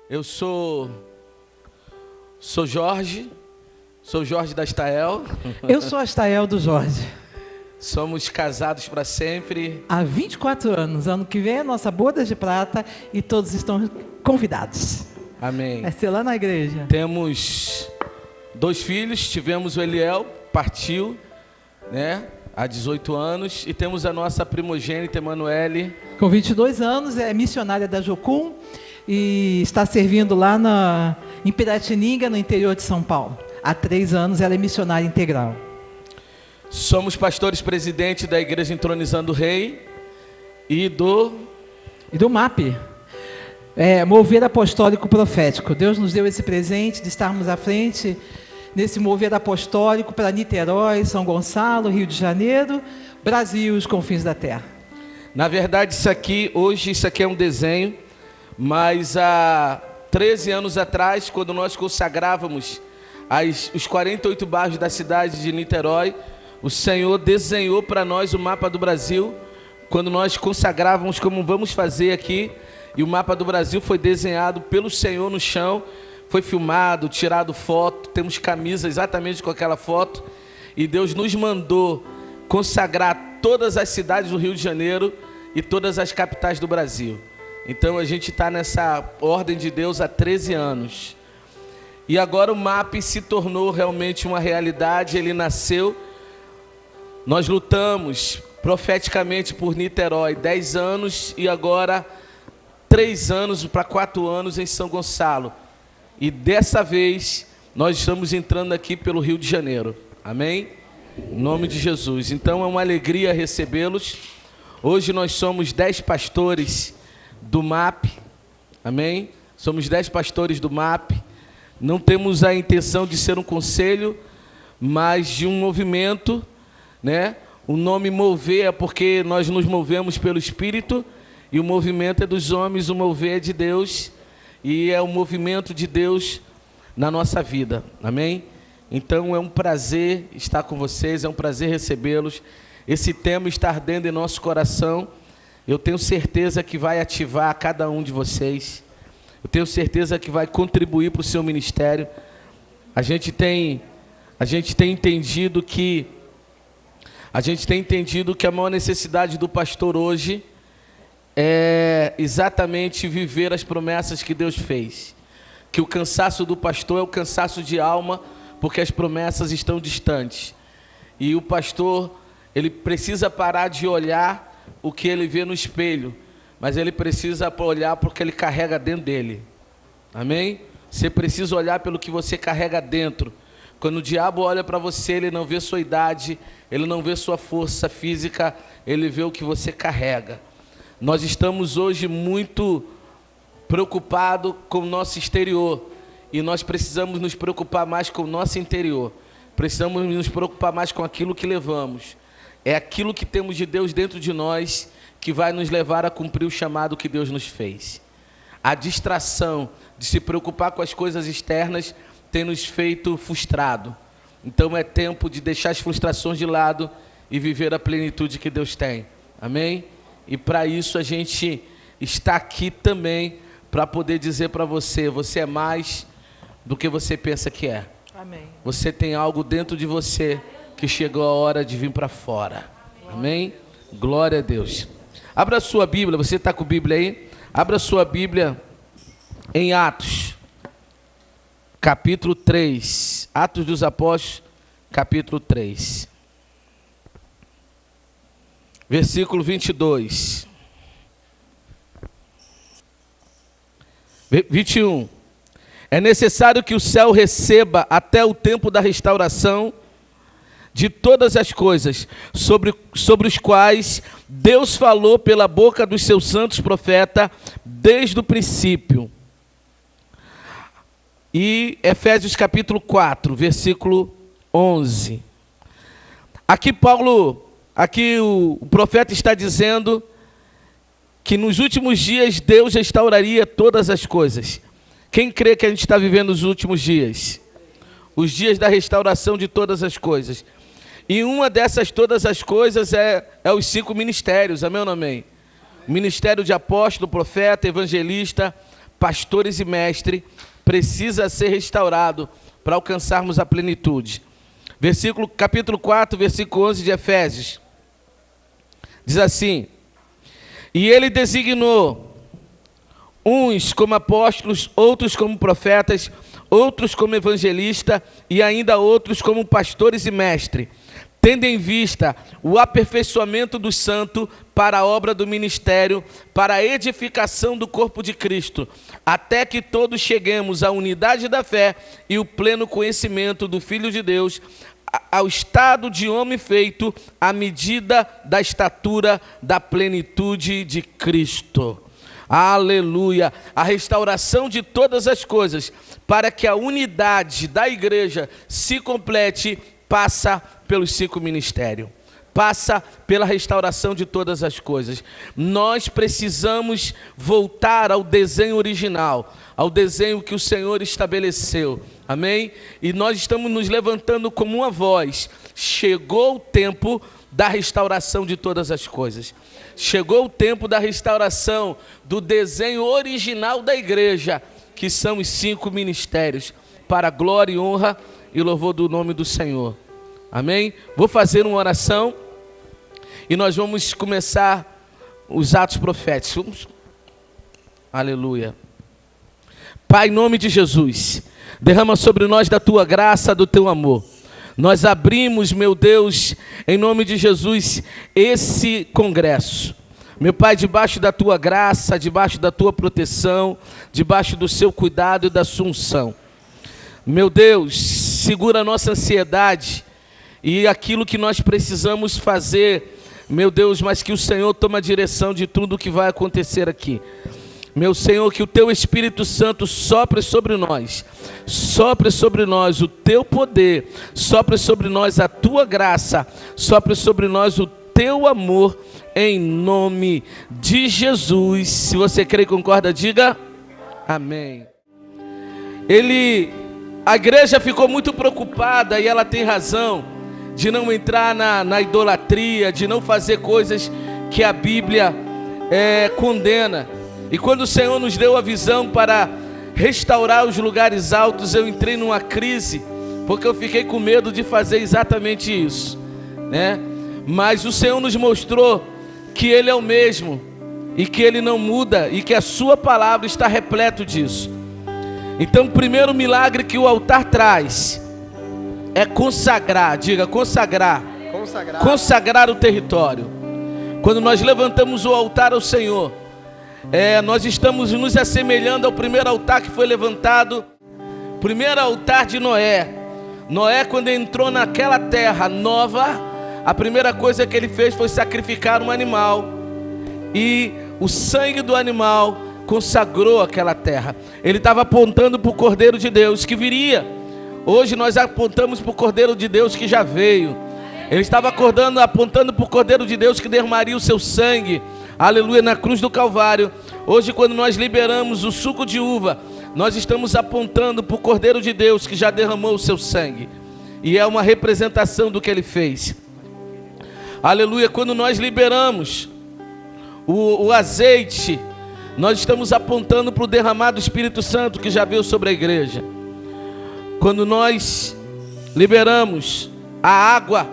Eu sou Jorge, sou Jorge da Astael. Eu sou a Astael do Jorge. Somos casados para sempre. Há 24 anos. Ano que vem é nossa boda de prata e todos estão convidados. Amém. Vai ser lá na igreja. Temos 2 filhos, tivemos o Eliel, partiu, né, há 18 anos. E temos a nossa primogênita, Emanuele. Com 22 anos, é missionária da Jocum e está servindo lá em Piratininga, no interior de São Paulo. Há 3 anos ela é missionária integral. Somos pastores presidente da Igreja Entronizando o Rei e do MAP, Mover Apostólico Profético. Deus nos deu esse presente de estarmos à frente nesse mover apostólico para Niterói, São Gonçalo, Rio de Janeiro, Brasil e os confins da terra. Na verdade, isso aqui é um desenho, mas há 13 anos atrás, quando nós consagrávamos os 48 bairros da cidade de Niterói, o Senhor desenhou para nós o mapa do Brasil, quando nós consagrávamos como vamos fazer aqui, e o mapa do Brasil foi desenhado pelo Senhor no chão, foi filmado, tirado foto, temos camisa exatamente com aquela foto, e Deus nos mandou consagrar todas as cidades do Rio de Janeiro e todas as capitais do Brasil. Então a gente está nessa ordem de Deus há 13 anos. E agora o MAP se tornou realmente uma realidade, ele nasceu. Nós lutamos profeticamente por Niterói 10 anos e agora 3 anos para 4 anos em São Gonçalo. E dessa vez nós estamos entrando aqui pelo Rio de Janeiro. Amém? Em nome de Jesus. Então é uma alegria recebê-los. Hoje nós somos 10 pastores do MAP. Amém? Somos 10 pastores do MAP. Não temos a intenção de ser um conselho, mas de um movimento, né? O nome mover é porque nós nos movemos pelo Espírito e o movimento é dos homens, o mover é de Deus e é o movimento de Deus na nossa vida. Amém? Então é um prazer estar com vocês, é um prazer recebê-los. Esse tema está ardendo em nosso coração. Eu tenho certeza que vai ativar cada um de vocês. Eu tenho certeza que vai contribuir para o seu ministério. A gente tem entendido que a maior necessidade do pastor hoje é exatamente viver as promessas que Deus fez. Que o cansaço do pastor é o cansaço de alma, porque as promessas estão distantes. E o pastor, ele precisa parar de olhar o que ele vê no espelho, mas ele precisa olhar porque ele carrega dentro dele. Amém? Você precisa olhar pelo que você carrega dentro. Quando o diabo olha para você, ele não vê sua idade, ele não vê sua força física, ele vê o que você carrega. Nós estamos hoje muito preocupados com o nosso exterior e nós precisamos nos preocupar mais com o nosso interior. Precisamos nos preocupar mais com aquilo que levamos. É aquilo que temos de Deus dentro de nós que vai nos levar a cumprir o chamado que Deus nos fez. A distração de se preocupar com as coisas externas tem nos feito frustrado. Então é tempo de deixar as frustrações de lado e viver a plenitude que Deus tem. Amém? E para isso a gente está aqui também para poder dizer para você, você é mais do que você pensa que é. Amém. Você tem algo dentro de você que chegou a hora de vir para fora. Amém? Glória a Deus. Abra a sua Bíblia, você está com a Bíblia aí? Abra a sua Bíblia em Atos, capítulo 3. Atos dos Apóstolos, capítulo 3. Versículo 22. 21. É necessário que o céu receba até o tempo da restauração de todas as coisas, sobre os quais Deus falou pela boca dos seus santos profetas desde o princípio. E Efésios capítulo 4, versículo 11. Aqui o profeta está dizendo que nos últimos dias Deus restauraria todas as coisas. Quem crê que a gente está vivendo os últimos dias? Os dias da restauração de todas as coisas. E uma dessas todas as coisas é os 5 ministérios, amém ou não amém? ministério de apóstolo, profeta, evangelista, pastores e mestre precisa ser restaurado para alcançarmos a plenitude. Capítulo 4, versículo 11 de Efésios. Diz assim: e ele designou uns como apóstolos, outros como profetas, outros como evangelistas e ainda outros como pastores e mestres, tendo em vista o aperfeiçoamento do santo para a obra do ministério, para a edificação do corpo de Cristo, até que todos cheguemos à unidade da fé e o pleno conhecimento do Filho de Deus, ao estado de homem feito à medida da estatura da plenitude de Cristo. Aleluia! A restauração de todas as coisas, para que a unidade da igreja se complete, passa pelos 5 ministérios. Passa pela restauração de todas as coisas. Nós precisamos voltar ao desenho original, ao desenho que o Senhor estabeleceu. Amém? E nós estamos nos levantando como uma voz. Chegou o tempo da restauração de todas as coisas. Chegou o tempo da restauração do desenho original da igreja, que são os 5 ministérios, para a glória e honra e louvor do nome do Senhor. Amém? Vou fazer uma oração e nós vamos começar os atos proféticos. Aleluia. Pai, em nome de Jesus, derrama sobre nós da tua graça, do teu amor. Nós abrimos, meu Deus, em nome de Jesus, esse congresso. Meu Pai, debaixo da tua graça, debaixo da tua proteção, debaixo do seu cuidado e da sua unção. Meu Deus, segura a nossa ansiedade e aquilo que nós precisamos fazer, meu Deus, mas que o Senhor tome a direção de tudo o que vai acontecer aqui. Meu Senhor, que o teu Espírito Santo sopre sobre nós o teu poder, sopre sobre nós a tua graça, sopre sobre nós o teu amor, em nome de Jesus. Se você crê e concorda, diga amém. A igreja ficou muito preocupada, e ela tem razão, de não entrar na idolatria, de não fazer coisas que a Bíblia condena. E quando o Senhor nos deu a visão para restaurar os lugares altos, eu entrei numa crise, porque eu fiquei com medo de fazer exatamente isso, né? Mas o Senhor nos mostrou que Ele é o mesmo, e que Ele não muda, e que a sua palavra está repleto disso. Então o primeiro milagre que o altar traz é consagrar, diga consagrar. Consagrar o território. Quando nós levantamos o altar ao Senhor, nós estamos nos assemelhando ao primeiro altar que foi levantado, primeiro altar de Noé. Noé, quando entrou naquela terra nova, a primeira coisa que ele fez foi sacrificar um animal, e o sangue do animal consagrou aquela terra. Ele estava apontando para o Cordeiro de Deus que viria. Hoje nós apontamos para o Cordeiro de Deus que já veio. Ele estava apontando para o Cordeiro de Deus que derramaria o seu sangue, aleluia, na cruz do Calvário. Hoje, quando nós liberamos o suco de uva, nós estamos apontando para o Cordeiro de Deus que já derramou o seu sangue, e é uma representação do que ele fez. Aleluia. Quando nós liberamos o azeite, nós estamos apontando para o derramado do Espírito Santo que já veio sobre a igreja. Quando nós liberamos a água,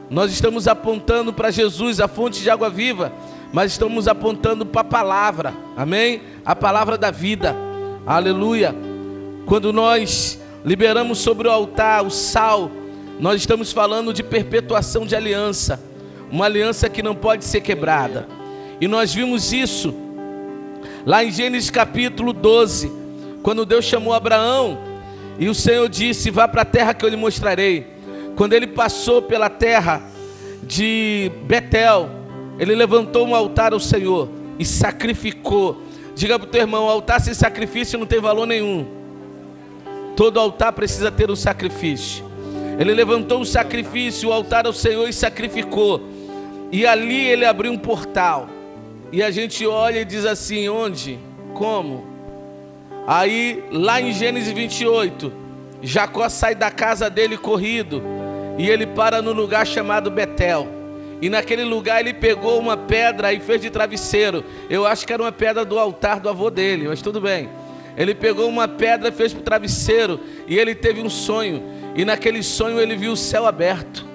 nós estamos apontando para Jesus, a fonte de água viva, mas estamos apontando para a palavra, amém? A palavra da vida, aleluia. Quando nós liberamos sobre o altar o sal, nós estamos falando de perpetuação de aliança, uma aliança que não pode ser quebrada. E nós vimos isso lá em Gênesis capítulo 12, quando Deus chamou Abraão, e o Senhor disse: vá para a terra que eu lhe mostrarei. Quando ele passou pela terra de Betel, ele levantou um altar ao Senhor e sacrificou. Diga para o teu irmão: altar sem sacrifício não tem valor nenhum. Todo altar precisa ter um sacrifício. Ele levantou um sacrifício, o altar ao Senhor, e sacrificou. E ali ele abriu um portal. E a gente olha e diz assim: onde? Como? Aí lá em Gênesis 28, Jacó sai da casa dele corrido, e ele para no lugar chamado Betel. E naquele lugar ele pegou uma pedra e fez de travesseiro. Eu acho que era uma pedra do altar do avô dele, mas tudo bem. Ele pegou uma pedra e fez para o travesseiro. E ele teve um sonho. E naquele sonho ele viu o céu aberto.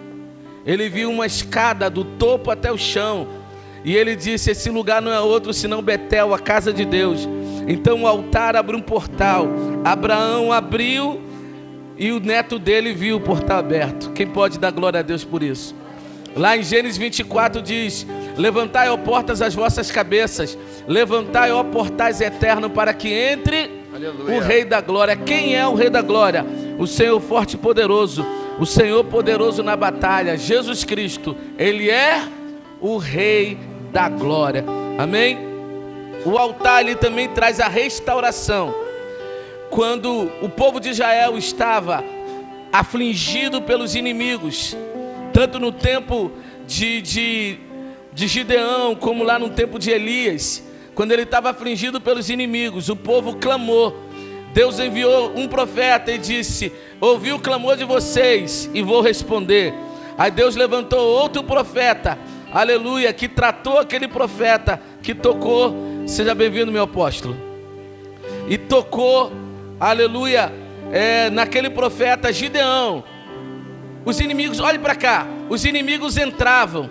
Ele viu uma escada do topo até o chão. E ele disse: esse lugar não é outro senão Betel, a casa de Deus. Então o altar abriu um portal. Abraão abriu e o neto dele viu o portal aberto. Quem pode dar glória a Deus por isso? Lá em Gênesis 24 diz: levantai, ó portas, as vossas cabeças, levantai, ó portais eternos, para que entre o Rei da Glória. Quem é o Rei da Glória? O Senhor forte e poderoso, o Senhor poderoso na batalha, Jesus Cristo. Ele é o Rei da Glória. Amém? O altar ele também traz a restauração. Quando o povo de Israel estava afligido pelos inimigos, tanto no tempo de Gideão, como lá no tempo de Elias, quando ele estava afligido pelos inimigos, o povo clamou. Deus enviou um profeta e disse: ouvi o clamor de vocês e vou responder. Aí Deus levantou outro profeta, aleluia, que tratou aquele profeta, que tocou, seja bem-vindo meu apóstolo, e tocou, aleluia, naquele profeta Gideão. Os inimigos, olhe para cá, os inimigos entravam.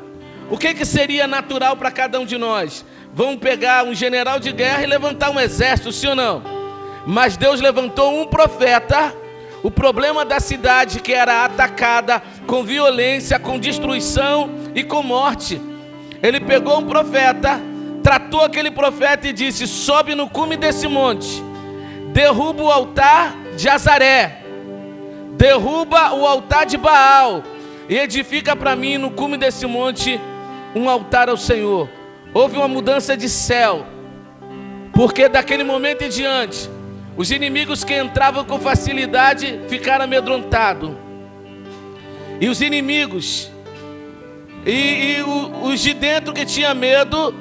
O que seria natural para cada um de nós? Vamos pegar um general de guerra e levantar um exército, sim ou não? Mas Deus levantou um profeta. O problema da cidade que era atacada com violência, com destruição e com morte. Ele pegou um profeta, tratou aquele profeta e disse: sobe no cume desse monte, derruba o altar de Azaré, derruba o altar de Baal e edifica para mim no cume desse monte um altar ao Senhor. Houve uma mudança de céu, porque daquele momento em diante, os inimigos que entravam com facilidade ficaram amedrontados. E os inimigos, os de dentro que tinham medo,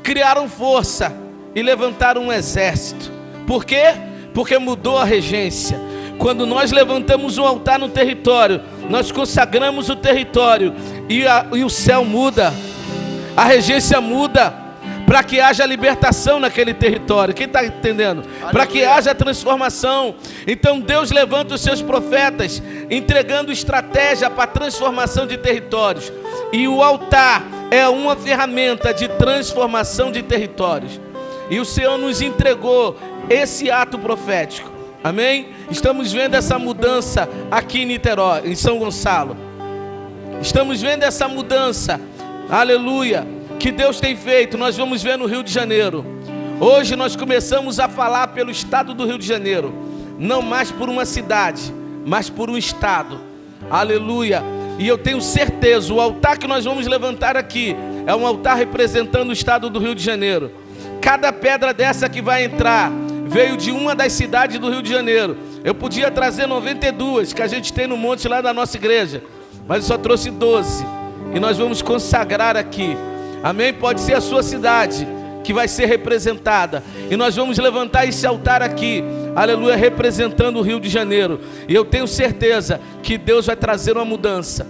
criaram força e levantaram um exército. Por quê? Porque mudou a regência. Quando nós levantamos um altar no território, nós consagramos o território e o céu muda, a regência muda, para que haja libertação naquele território. Quem está entendendo? Para que haja transformação. Então Deus levanta os seus profetas, entregando estratégia para a transformação de territórios. E o altar é uma ferramenta de transformação de territórios. E o Senhor nos entregou esse ato profético. Amém? Estamos vendo essa mudança aqui em Niterói, em São Gonçalo. Estamos vendo essa mudança, aleluia, que Deus tem feito. Nós vamos ver no Rio de Janeiro. Hoje nós começamos a falar pelo estado do Rio de Janeiro. Não mais por uma cidade, mas por um estado. Aleluia. E eu tenho certeza, o altar que nós vamos levantar aqui é um altar representando o estado do Rio de Janeiro. Cada pedra dessa que vai entrar veio de uma das cidades do Rio de Janeiro. Eu podia trazer 92 que a gente tem no monte lá da nossa igreja, mas eu só trouxe 12. E nós vamos consagrar aqui. Amém? Pode ser a sua cidade que vai ser representada. E nós vamos levantar esse altar aqui, aleluia, representando o Rio de Janeiro. E eu tenho certeza que Deus vai trazer uma mudança.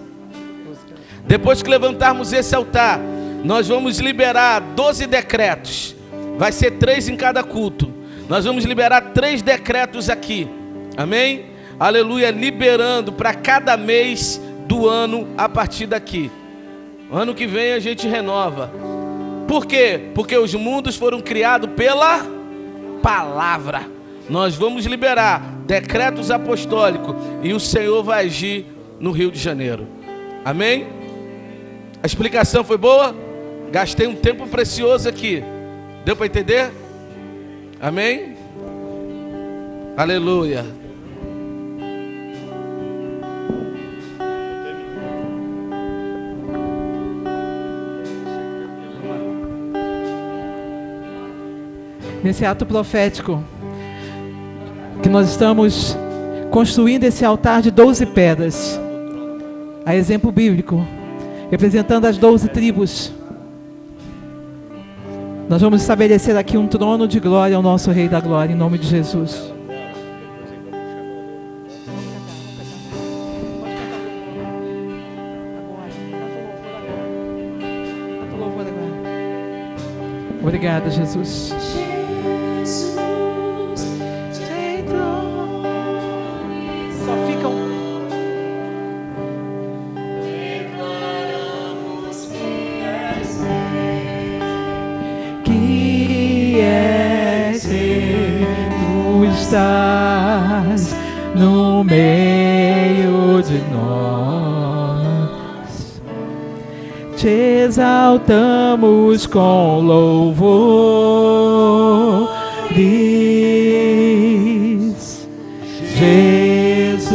Depois que levantarmos esse altar, nós vamos liberar 12 decretos. Vai ser 3 em cada culto. Nós vamos liberar 3 decretos aqui. Amém? Aleluia, liberando para cada mês do ano a partir daqui. Ano que vem a gente renova. Por quê? Porque os mundos foram criados pela palavra. Nós vamos liberar decretos apostólicos e o Senhor vai agir no Rio de Janeiro. Amém? A explicação foi boa? Gastei um tempo precioso aqui. Deu para entender? Amém? Aleluia. Nesse ato profético, que nós estamos construindo esse altar de 12 pedras, a exemplo bíblico, representando as 12 tribos. Nós vamos estabelecer aqui um trono de glória ao nosso Rei da Glória, em nome de Jesus. Obrigada, Jesus. Só ficam. Que és rei, tu estás no meio de nós. Te exaltamos com louvores, Jesus.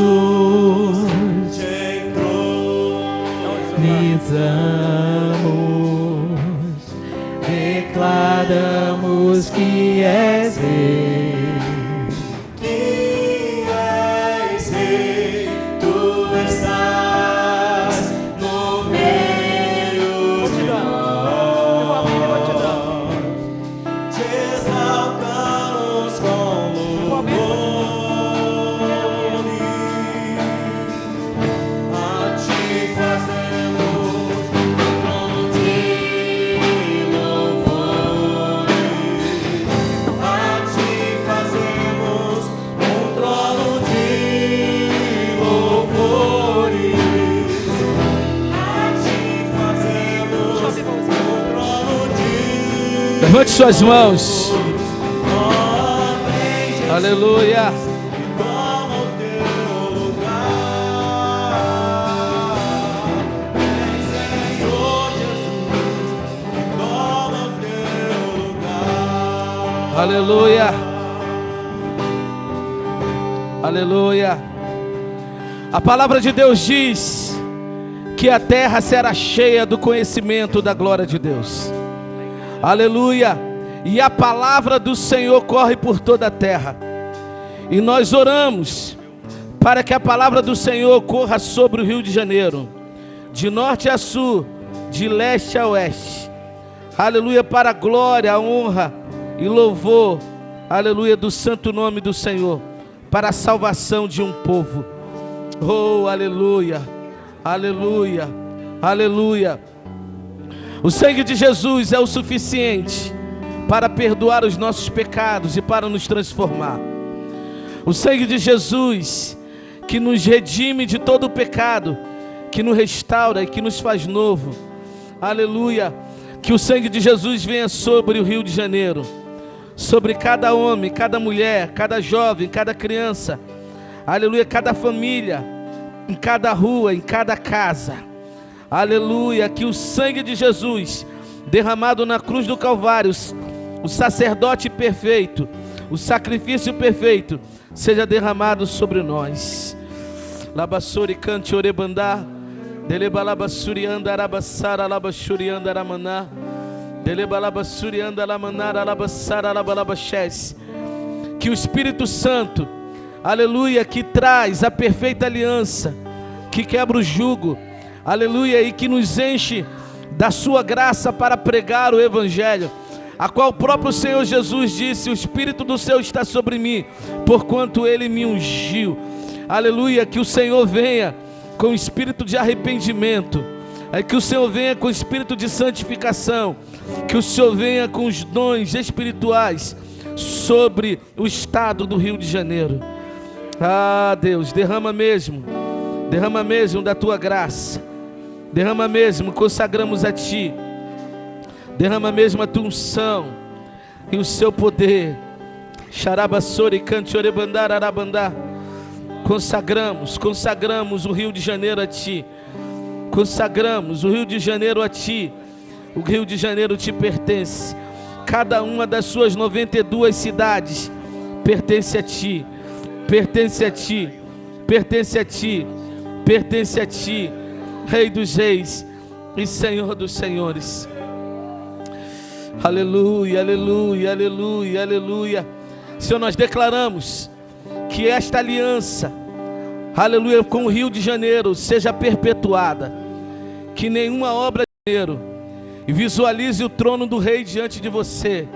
Entronizamos, declaramos que és rei. Levante suas mãos. Aleluia. Aleluia. Aleluia. A palavra de Deus diz que a terra será cheia do conhecimento da glória de Deus. Aleluia. E a palavra do Senhor corre por toda a terra. E nós oramos para que a palavra do Senhor corra sobre o Rio de Janeiro, de norte a sul, de leste a oeste. Aleluia, para a glória, a honra e louvor, aleluia, do santo nome do Senhor, para a salvação de um povo. Oh, aleluia, aleluia, aleluia. O sangue de Jesus é o suficiente para perdoar os nossos pecados e para nos transformar. O sangue de Jesus que nos redime de todo o pecado, que nos restaura e que nos faz novo. Aleluia. Que o sangue de Jesus venha sobre o Rio de Janeiro, sobre cada homem, cada mulher, cada jovem, cada criança. Aleluia. Cada família, em cada rua, em cada casa. Aleluia, que o sangue de Jesus, derramado na cruz do Calvário, o sacerdote perfeito, o sacrifício perfeito, seja derramado sobre nós. Labassori cante orebandá, delebalabassuri andarabassara, labassuri andaramanã, delebalabassuri andaramanara, labassara, labalabaxés. Que o Espírito Santo, aleluia, que traz a perfeita aliança, que quebra o jugo, aleluia, e que nos enche da sua graça para pregar o Evangelho, a qual o próprio Senhor Jesus disse: o Espírito do Senhor está sobre mim, porquanto Ele me ungiu. Aleluia, que o Senhor venha com o espírito de arrependimento, que o Senhor venha com o espírito de santificação, que o Senhor venha com os dons espirituais sobre o estado do Rio de Janeiro. Ah, Deus, derrama mesmo da tua graça. Derrama mesmo, consagramos a Ti. Derrama mesmo a Tua unção e o Seu poder. Xarabassori, cante orebandar, arabandá. Consagramos o Rio de Janeiro a Ti. Consagramos o Rio de Janeiro a Ti. O Rio de Janeiro te pertence. Cada uma das suas 92 cidades pertence a Ti. Pertence a Ti. Pertence a Ti. Pertence a Ti, Rei dos Reis e Senhor dos Senhores. Aleluia, aleluia, aleluia, aleluia. Senhor, nós declaramos que esta aliança, aleluia, com o Rio de Janeiro seja perpetuada. Que nenhuma obra de dinheiro, e visualize o trono do Rei diante de você.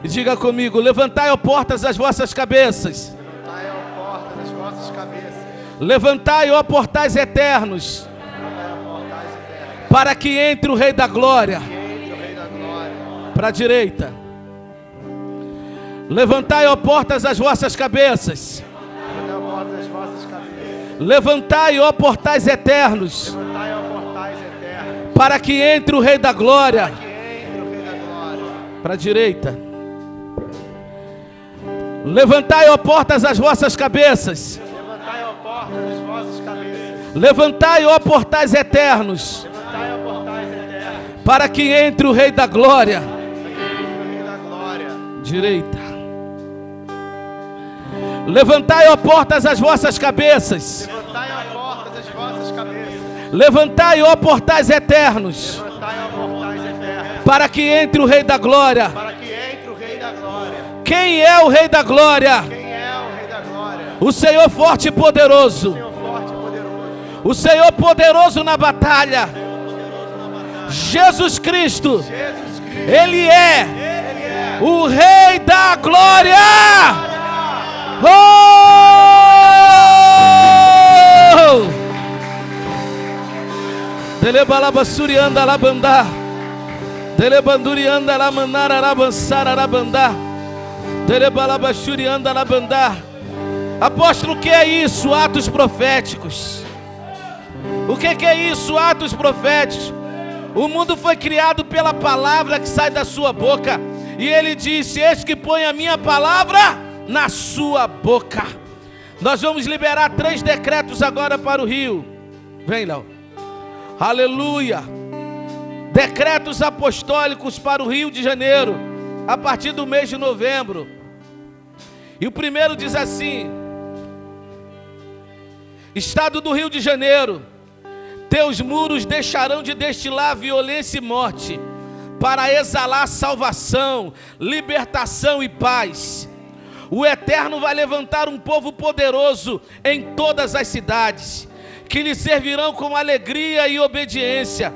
E diga comigo: levantai, ó portas, as vossas cabeças. Levantai, ó portas, as vossas cabeças. Levantai, ó portais eternos, para que entre o Rei da Glória. Para a direita. Levantai, ó portas, as vossas cabeças. Levantai, ó portas, as vossas cabeças. Levantai, ó portais eternos. Levantai, ó portais eternos. Para que entre o Rei da Glória. Para que entre o Rei da Glória. Para a direita. Levantai, ó portas, as vossas cabeças. Levantai, ó portas, as vossas cabeças. Levantai, ó portais eternos. Levantai, ó portais eternos. Para que entre o Rei da Glória. Para que entre o Rei da Glória. Direita. Levantai, ó portas, as vossas cabeças. Levantai, ó portas, as vossas cabeças. Levantai, ó portais eternos. Levantai, ó portais eternos. Para que entre o Rei da Glória. Para que entre o Rei da Glória. Quem é o Rei da Glória? Quem é o Rei da Glória? O Senhor forte e poderoso. O Senhor forte e poderoso. O Senhor poderoso na batalha. Jesus Cristo. Jesus Cristo. Ele é Ele é o Rei da Glória. Oh! Delebalabasurianda labandá. Delebandurianda lamanara arabansara arabandá. Delebalabasurianda labandá. Apóstolo, o que é isso? Atos proféticos. O que é isso? Atos proféticos. O mundo foi criado pela palavra que sai da sua boca. E ele disse: eis que põe a minha palavra na sua boca. Nós vamos liberar 3 decretos agora para o Rio. Vem, Léo. Aleluia. Decretos apostólicos para o Rio de Janeiro, a partir do mês de novembro. E o primeiro diz assim: Estado do Rio de Janeiro, teus muros deixarão de destilar violência e morte, para exalar salvação, libertação e paz. O Eterno vai levantar um povo poderoso em todas as cidades, que lhe servirão com alegria e obediência.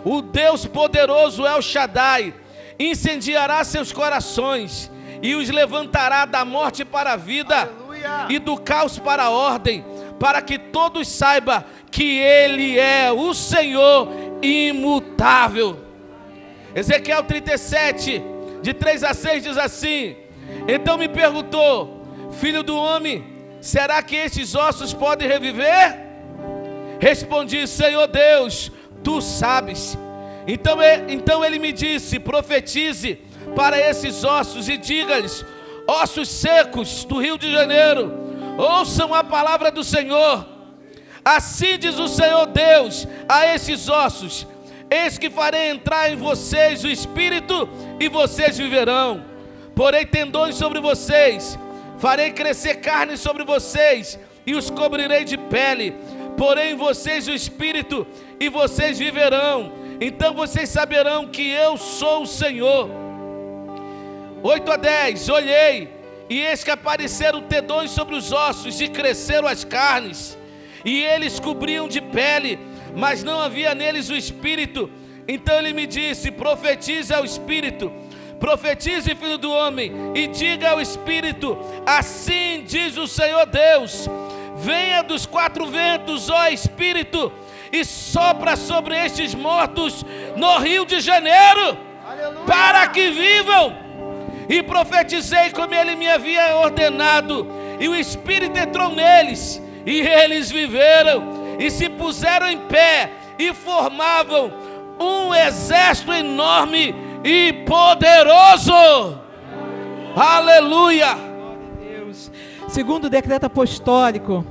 O Deus poderoso El Shaddai incendiará seus corações e os levantará da morte para a vida. Aleluia. E do caos para a ordem, para que todos saibam que Ele é o Senhor imutável. Ezequiel 37, de 3 a 6 diz assim: então me perguntou, filho do homem, será que esses ossos podem reviver? Respondi: Senhor Deus, tu sabes. Então ele me disse: profetize para esses ossos e diga-lhes: ossos secos do Rio de Janeiro, ouçam a palavra do Senhor. Assim diz o Senhor Deus a esses ossos: eis que farei entrar em vocês o Espírito e vocês viverão. Porei tendões sobre vocês, farei crescer carne sobre vocês e os cobrirei de pele. Porei em vocês o Espírito e vocês viverão. Então vocês saberão que eu sou o Senhor. 8 a 10, olhei, e eis que apareceram tendões sobre os ossos, e cresceram as carnes, e eles cobriam de pele, mas não havia neles o Espírito. Então ele me disse: profetize ao Espírito, profetize, filho do homem, e diga ao Espírito: assim diz o Senhor Deus, venha dos 4 ventos, ó Espírito, e sopra sobre estes mortos no Rio de Janeiro. Aleluia. Para que vivam. E profetizei como ele me havia ordenado, e o Espírito entrou neles, e eles viveram, e se puseram em pé, e formavam um exército enorme e poderoso. Aleluia. Deus. Segundo decreto apostólico,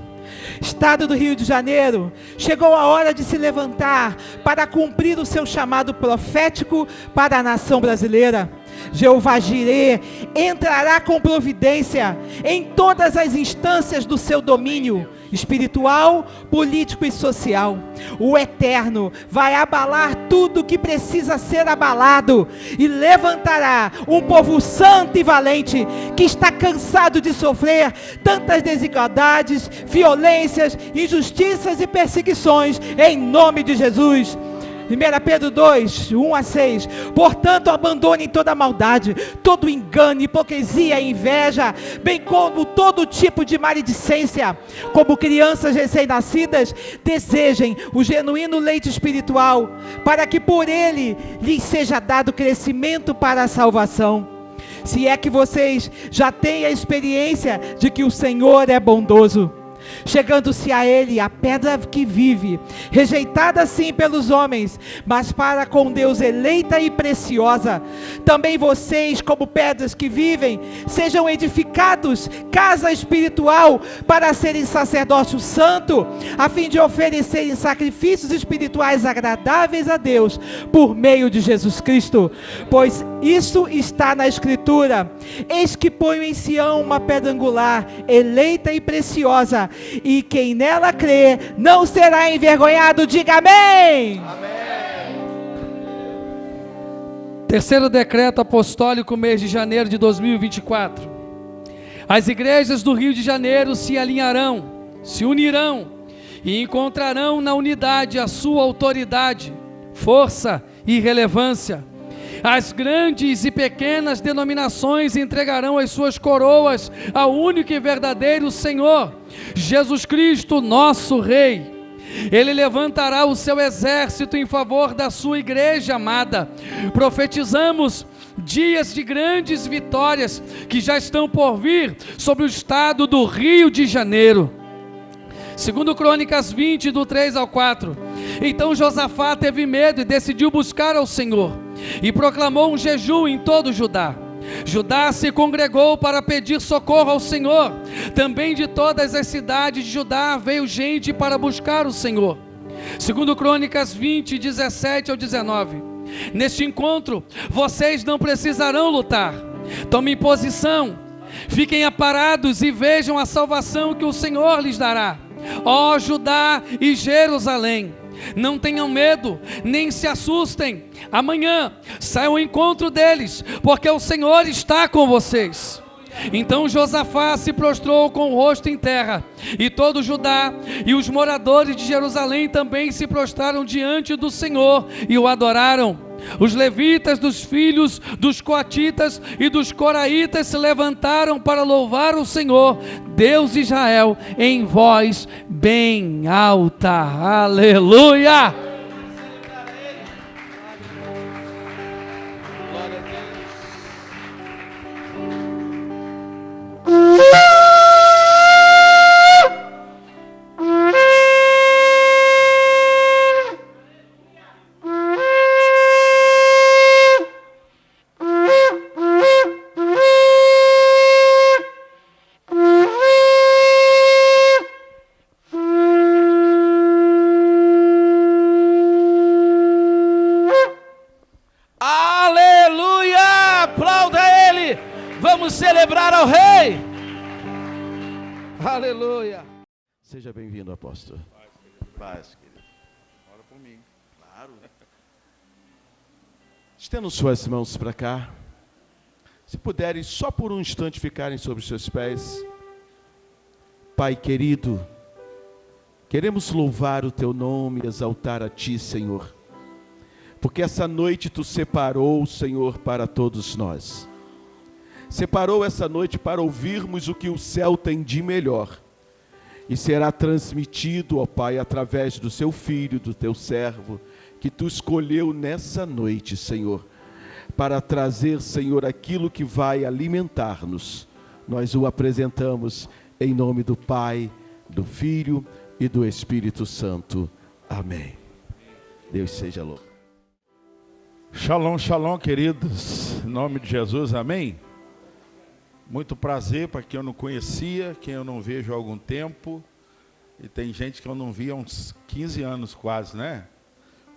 Estado do Rio de Janeiro, chegou a hora de se levantar para cumprir o seu chamado profético para a nação brasileira. Jeová Jirê entrará com providência em todas as instâncias do seu domínio espiritual, político e social. O Eterno vai abalar tudo que precisa ser abalado e levantará um povo santo e valente que está cansado de sofrer tantas desigualdades, violências, injustiças e perseguições em nome de Jesus. 1 Pedro 2, 1 a 6. Portanto, abandonem toda maldade, todo engano, hipocrisia e inveja, bem como todo tipo de maledicência. Como crianças recém-nascidas, desejem o genuíno leite espiritual, para que por ele lhes seja dado crescimento para a salvação. Se é que vocês já têm a experiência de que o Senhor é bondoso, chegando-se a ele a pedra que vive, rejeitada sim pelos homens, mas para com Deus eleita e preciosa. Também vocês, como pedras que vivem, sejam edificados casa espiritual para serem sacerdócio santo, a fim de oferecerem sacrifícios espirituais agradáveis a Deus por meio de Jesus Cristo, pois isso está na Escritura: eis que ponho em Sião uma pedra angular, eleita e preciosa, e quem nela crê não será envergonhado. Diga amém. Terceiro decreto apostólico, mês de janeiro de 2024. As igrejas do Rio de Janeiro se alinharão, se unirão e encontrarão na unidade a sua autoridade, força e relevância. As grandes e pequenas denominações entregarão as suas coroas ao único e verdadeiro Senhor, Jesus Cristo, nosso Rei. Ele levantará o seu exército em favor da sua igreja amada. Profetizamos dias de grandes vitórias que já estão por vir sobre o estado do Rio de Janeiro. Segundo Crônicas 20, do 3 ao 4. Então Josafá teve medo e decidiu buscar ao Senhor, e proclamou um jejum em todo Judá. Judá se congregou para pedir socorro ao Senhor. Também de todas as cidades de Judá veio gente para buscar o Senhor. Segundo Crônicas 20, 17 ao 19. Neste encontro, vocês não precisarão lutar. Tomem posição, fiquem aparados e vejam a salvação que o Senhor lhes dará. Ó Judá e Jerusalém, não tenham medo, nem se assustem. Amanhã saiam ao encontro deles, porque o Senhor está com vocês. Então Josafá se prostrou com o rosto em terra, e todo Judá e os moradores de Jerusalém também se prostraram diante do Senhor e o adoraram. Os levitas dos filhos dos coatitas e dos coraitas se levantaram para louvar o Senhor, Deus de Israel, em voz bem alta. Aleluia! Celebrar ao Rei. Aleluia. Seja bem-vindo, apóstolo. Paz, querido. Ora por mim. Claro. Estendam suas mãos para cá. Se puderem, só por um instante ficarem sobre os seus pés. Pai querido, queremos louvar o teu nome e exaltar a ti, Senhor. Porque essa noite tu separou, Senhor, para todos nós. Separou essa noite para ouvirmos o que o céu tem de melhor. E será transmitido, ó Pai, através do seu Filho, do teu servo, que tu escolheu nessa noite, Senhor, para trazer, Senhor, aquilo que vai alimentar-nos. Nós o apresentamos em nome do Pai, do Filho e do Espírito Santo. Amém. Deus seja louvado. Shalom, shalom, queridos. Em nome de Jesus, amém. Muito prazer para quem eu não conhecia, quem eu não vejo há algum tempo. E tem gente que eu não vi há uns 15 anos quase, né?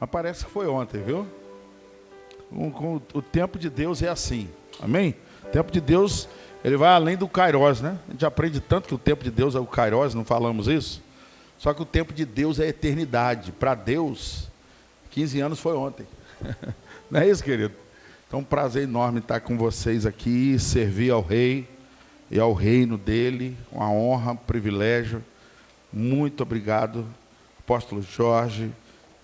Mas parece que foi ontem, viu? O tempo de Deus é assim, amém? O tempo de Deus, ele vai além do Kairos, né? A gente aprende tanto que o tempo de Deus é o Kairos, não falamos isso? Só que o tempo de Deus é a eternidade. Para Deus, 15 anos foi ontem. Não é isso, querido? Então, um prazer enorme estar com vocês aqui, servir ao Rei e ao reino dele, uma honra, um privilégio. Muito obrigado, apóstolo Jorge,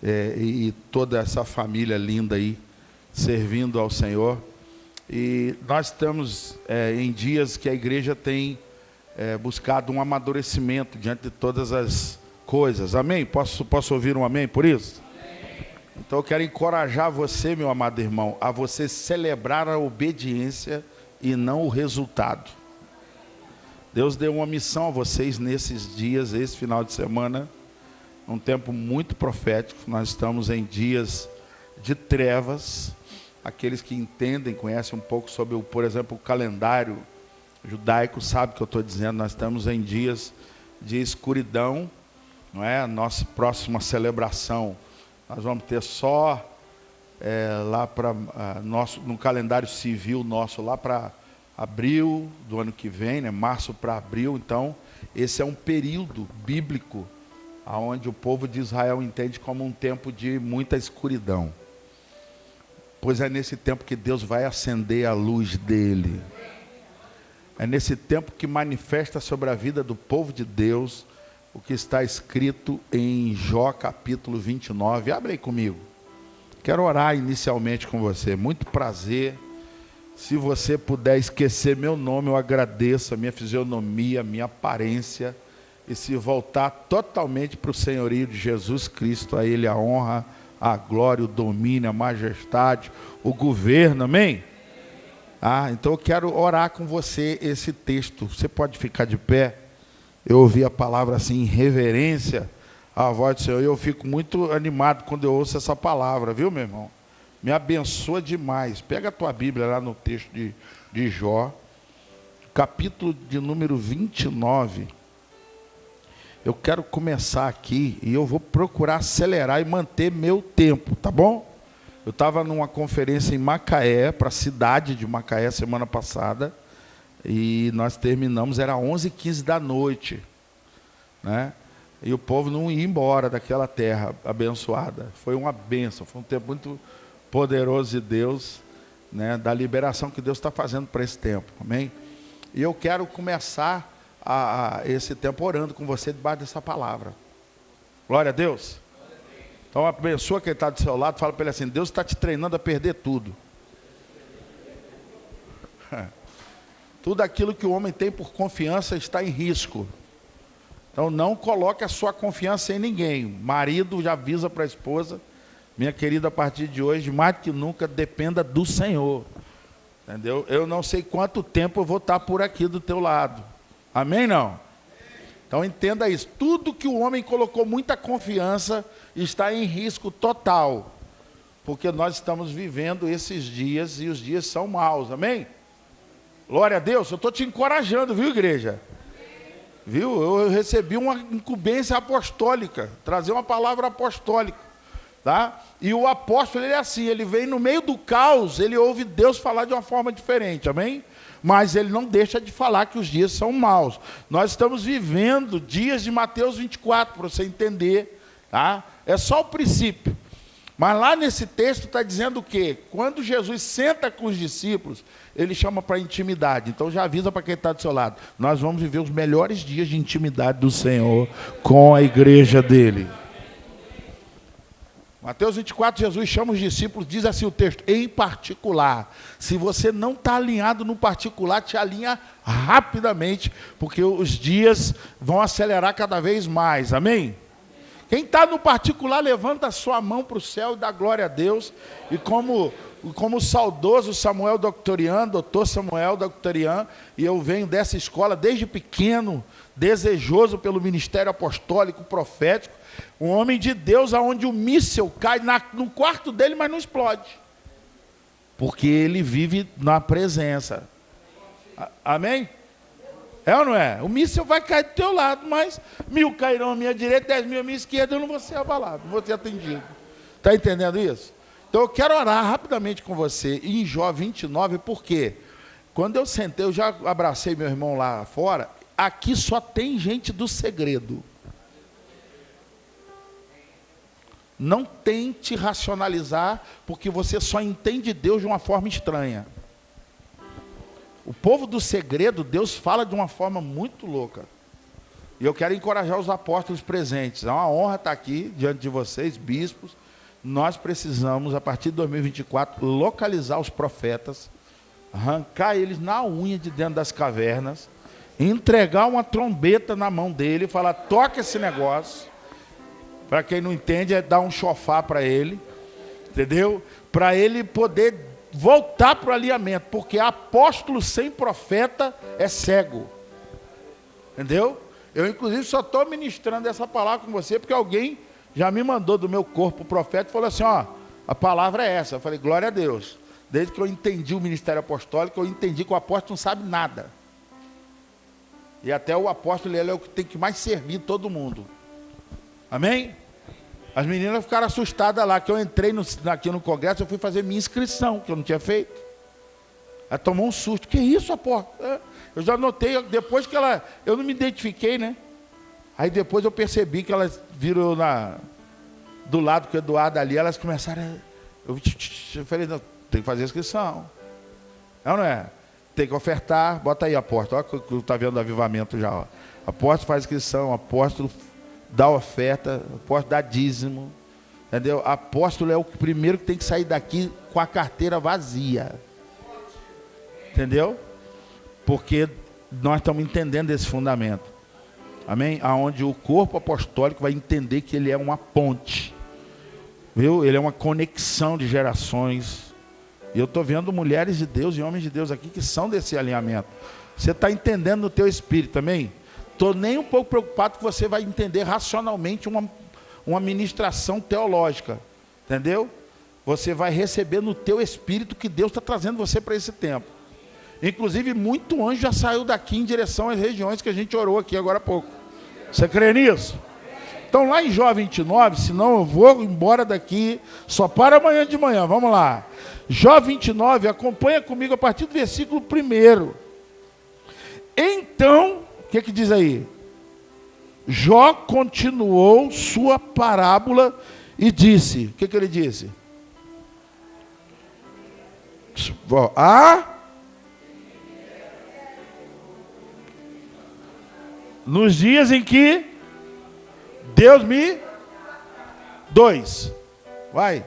e toda essa família linda aí, servindo ao Senhor. E nós estamos em dias que a igreja tem buscado um amadurecimento diante de todas as coisas. Amém? Posso ouvir um amém por isso? Amém. Então eu quero encorajar você, meu amado irmão, a você celebrar a obediência e não o resultado. Deus deu uma missão a vocês nesses dias, esse final de semana, um tempo muito profético. Nós estamos em dias de trevas. Aqueles que entendem, conhecem um pouco sobre, por exemplo, o calendário judaico, sabem o que eu estou dizendo. Nós estamos em dias de escuridão, não é? A nossa próxima celebração, nós vamos ter só lá para no calendário civil nosso, lá para abril do ano que vem, né? Março para abril. Então, esse é um período bíblico onde o povo de Israel entende como um tempo de muita escuridão. Pois é nesse tempo que Deus vai acender a luz dele. É nesse tempo que manifesta sobre a vida do povo de Deus o que está escrito em Jó capítulo 29. Abre aí comigo. Quero orar inicialmente com você. Muito prazer. Se você puder esquecer meu nome, eu agradeço a minha fisionomia, a minha aparência. E se voltar totalmente para o senhorio de Jesus Cristo, a Ele a honra, a glória, o domínio, a majestade, o governo, amém? Então eu quero orar com você esse texto. Você pode ficar de pé? Eu ouvi a palavra assim, em reverência à voz do Senhor, e eu fico muito animado quando eu ouço essa palavra, viu, meu irmão? Me abençoa demais. Pega a tua Bíblia lá no texto de Jó, capítulo de número 29. Eu quero começar aqui e eu vou procurar acelerar e manter meu tempo, tá bom? Eu estava numa conferência em Macaé, para a cidade de Macaé, semana passada, e nós terminamos, era 11h15 da noite, né? E o povo não ia embora daquela terra abençoada. Foi uma bênção, foi um tempo muito poderoso de Deus, né? Da liberação que Deus está fazendo para esse tempo, amém? E eu quero começar esse tempo orando com você debaixo dessa palavra. Glória a Deus. Então a pessoa que está do seu lado, fala para ele assim: Deus está te treinando a perder tudo. Tudo aquilo que o homem tem por confiança está em risco. Então não coloque a sua confiança em ninguém. Marido já avisa para a esposa: minha querida, a partir de hoje, mais que nunca, dependa do Senhor. Entendeu? Eu não sei quanto tempo eu vou estar por aqui do teu lado. Amém, não? Então entenda isso. Tudo que o homem colocou muita confiança está em risco total. Porque nós estamos vivendo esses dias e os dias são maus. Amém? Glória a Deus. Eu estou te encorajando, viu, igreja? Viu? Eu recebi uma incumbência apostólica. Trazer uma palavra apostólica. Tá? E o apóstolo, ele é assim. Ele vem no meio do caos. Ele ouve Deus falar de uma forma diferente. Amém? Mas ele não deixa de falar que os dias são maus. Nós estamos vivendo dias de Mateus 24, para você entender. Tá? É só o princípio. Mas lá nesse texto está dizendo o quê? Quando Jesus senta com os discípulos, ele chama para intimidade. Então já avisa para quem está do seu lado. Nós vamos viver os melhores dias de intimidade do Senhor com a igreja dele. Mateus 24, Jesus chama os discípulos, diz assim o texto: em particular. Se você não está alinhado no particular, te alinha rapidamente, porque os dias vão acelerar cada vez mais, amém? Quem está no particular, levanta a sua mão para o céu e dá glória a Deus. E como o saudoso Samuel Doctorian, doutor Samuel Doctorian, e eu venho dessa escola desde pequeno, desejoso pelo ministério apostólico, profético, um homem de Deus, aonde o míssil cai no quarto dele, mas não explode, porque ele vive na presença. Amém? É ou não é? O míssil vai cair do teu lado, mas 1000 cairão à minha direita, 10.000 à minha esquerda, eu não vou ser abalado, não vou ser atendido. Está entendendo isso? Então eu quero orar rapidamente com você em Jó 29, porque quando eu sentei, eu já abracei meu irmão lá fora, aqui só tem gente do segredo. Não tente racionalizar, porque você só entende Deus de uma forma estranha. O povo do segredo, Deus fala de uma forma muito louca. E eu quero encorajar os apóstolos presentes. É uma honra estar aqui diante de vocês, bispos. Nós precisamos, a partir de 2024, localizar os profetas, arrancar eles na unha de dentro das cavernas, entregar uma trombeta na mão dele e falar, toca esse negócio. Para quem não entende, é dar um chofar para ele, entendeu? Para ele poder voltar para o alinhamento, porque apóstolo sem profeta é cego, entendeu? Eu, inclusive, só estou ministrando essa palavra com você, porque alguém já me mandou do meu corpo o profeta e falou assim, ó, a palavra é essa. Eu falei, glória a Deus. Desde que eu entendi o ministério apostólico, eu entendi que o apóstolo não sabe nada. E até o apóstolo, ele é o que tem que mais servir todo mundo. Amém? As meninas ficaram assustadas lá, que eu entrei aqui no congresso, eu fui fazer minha inscrição, que eu não tinha feito. Ela tomou um susto. Que isso, apóstolo? Eu já notei, depois que eu não me identifiquei, né? Aí depois eu percebi que elas viram do lado que o Eduardo ali, elas começaram eu falei, não, tem que fazer inscrição. Não é? Tem que ofertar, bota aí, apóstolo. Olha que está vendo o avivamento já. Ó. Apóstolo faz inscrição, apóstolo dá oferta, apóstolo dá dízimo. Entendeu? Apóstolo é o primeiro que tem que sair daqui com a carteira vazia. Entendeu? Porque nós estamos entendendo esse fundamento. Amém? Aonde o corpo apostólico vai entender que ele é uma ponte. Viu? Ele é uma conexão de gerações. E eu estou vendo mulheres de Deus e homens de Deus aqui que são desse alinhamento. Você está entendendo no teu espírito também? Estou nem um pouco preocupado que você vai entender racionalmente uma ministração teológica. Entendeu? Você vai receber no teu espírito que Deus está trazendo você para esse tempo. Inclusive, muito anjo já saiu daqui em direção às regiões que a gente orou aqui agora há pouco. Você crê nisso? Então, lá em Jó 29, senão eu vou embora daqui, só para amanhã de manhã, vamos lá. Jó 29, acompanha comigo a partir do versículo 1. Então, o que diz aí? Jó continuou sua parábola e disse, o que ele disse? Nos dias em que Deus me... 2. Vai.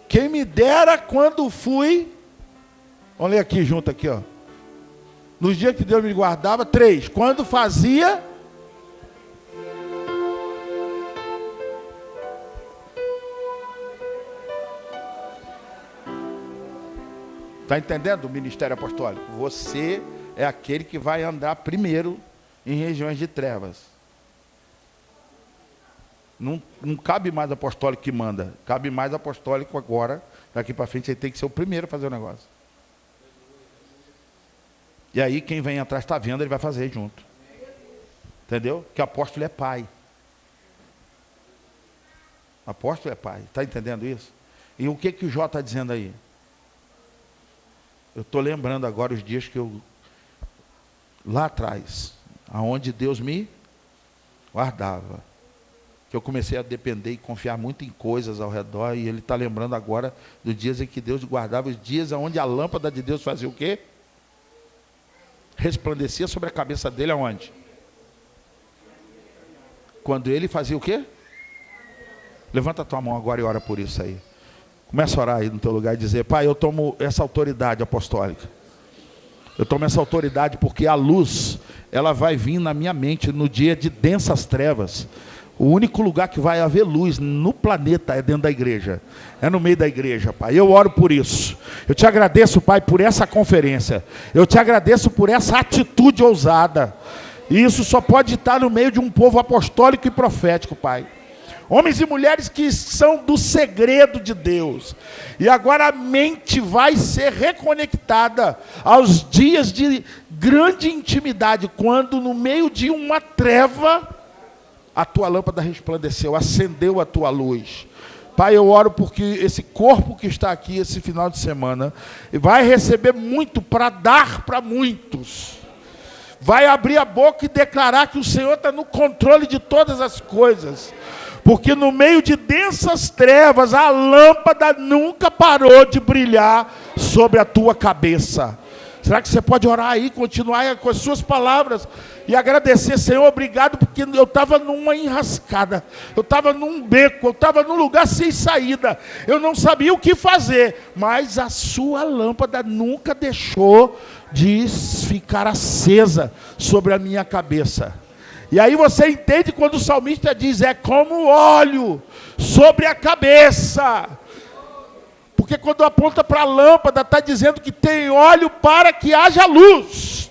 Quem me dera quando fui... Vamos ler aqui junto, aqui, ó. Nos dias que Deus me guardava. 3. Quando fazia... Está entendendo o ministério apostólico? Você é aquele que vai andar primeiro em regiões de trevas. Não cabe mais apostólico que manda. Cabe mais apostólico agora. Daqui para frente, ele tem que ser o primeiro a fazer o negócio. E aí, quem vem atrás está vendo, ele vai fazer junto. Entendeu? Que apóstolo é pai. Apóstolo é pai. Está entendendo isso? E o que o Jó está dizendo aí? Eu estou lembrando agora os dias que eu... Lá atrás, aonde Deus me guardava. Que eu comecei a depender e confiar muito em coisas ao redor. E Ele está lembrando agora dos dias em que Deus guardava. Os dias onde a lâmpada de Deus fazia o quê? Resplandecia sobre a cabeça dele aonde? Quando Ele fazia o quê? Levanta a tua mão agora e ora por isso aí. Começa a orar aí no teu lugar e dizer: Pai, eu tomo essa autoridade apostólica. Eu tomo essa autoridade porque a luz, ela vai vir na minha mente no dia de densas trevas. O único lugar que vai haver luz no planeta é dentro da igreja. É no meio da igreja, Pai. Eu oro por isso. Eu te agradeço, Pai, por essa conferência. Eu te agradeço por essa atitude ousada. E isso só pode estar no meio de um povo apostólico e profético, Pai. Homens e mulheres que são do segredo de Deus. E agora a mente vai ser reconectada aos dias de grande intimidade, quando no meio de uma treva, a tua lâmpada resplandeceu, acendeu a tua luz. Pai, eu oro porque esse corpo que está aqui esse final de semana vai receber muito para dar para muitos. Vai abrir a boca e declarar que o Senhor está no controle de todas as coisas. Porque no meio de densas trevas, a lâmpada nunca parou de brilhar sobre a tua cabeça. Será que você pode orar aí, continuar com as suas palavras e agradecer, Senhor, obrigado, porque eu estava numa enrascada, eu estava num beco, eu estava num lugar sem saída, eu não sabia o que fazer, mas a sua lâmpada nunca deixou de ficar acesa sobre a minha cabeça. E aí você entende quando o salmista diz, é como óleo sobre a cabeça. Porque quando aponta para a lâmpada, está dizendo que tem óleo para que haja luz.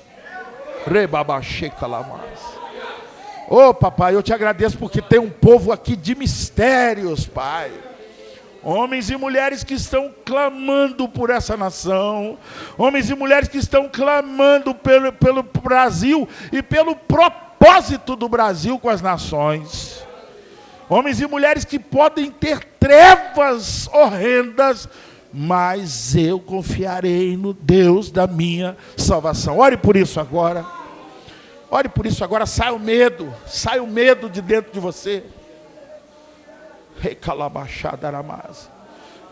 Ô papai, eu te agradeço porque tem um povo aqui de mistérios, pai. Homens e mulheres que estão clamando por essa nação. Homens e mulheres que estão clamando pelo Brasil e pelo propósito do Brasil com as nações. Homens e mulheres que podem ter trevas horrendas, mas eu confiarei no Deus da minha salvação. Ore por isso agora. Ore por isso agora. Sai o medo de dentro de você.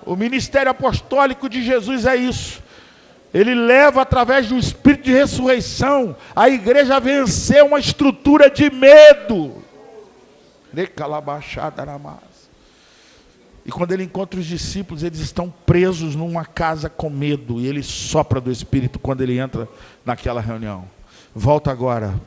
O ministério apostólico de Jesus é isso. Ele leva através do espírito de ressurreição a igreja a vencer uma estrutura de medo. E quando ele encontra os discípulos, eles estão presos numa casa com medo, e ele sopra do Espírito quando ele entra naquela reunião. Volta agora.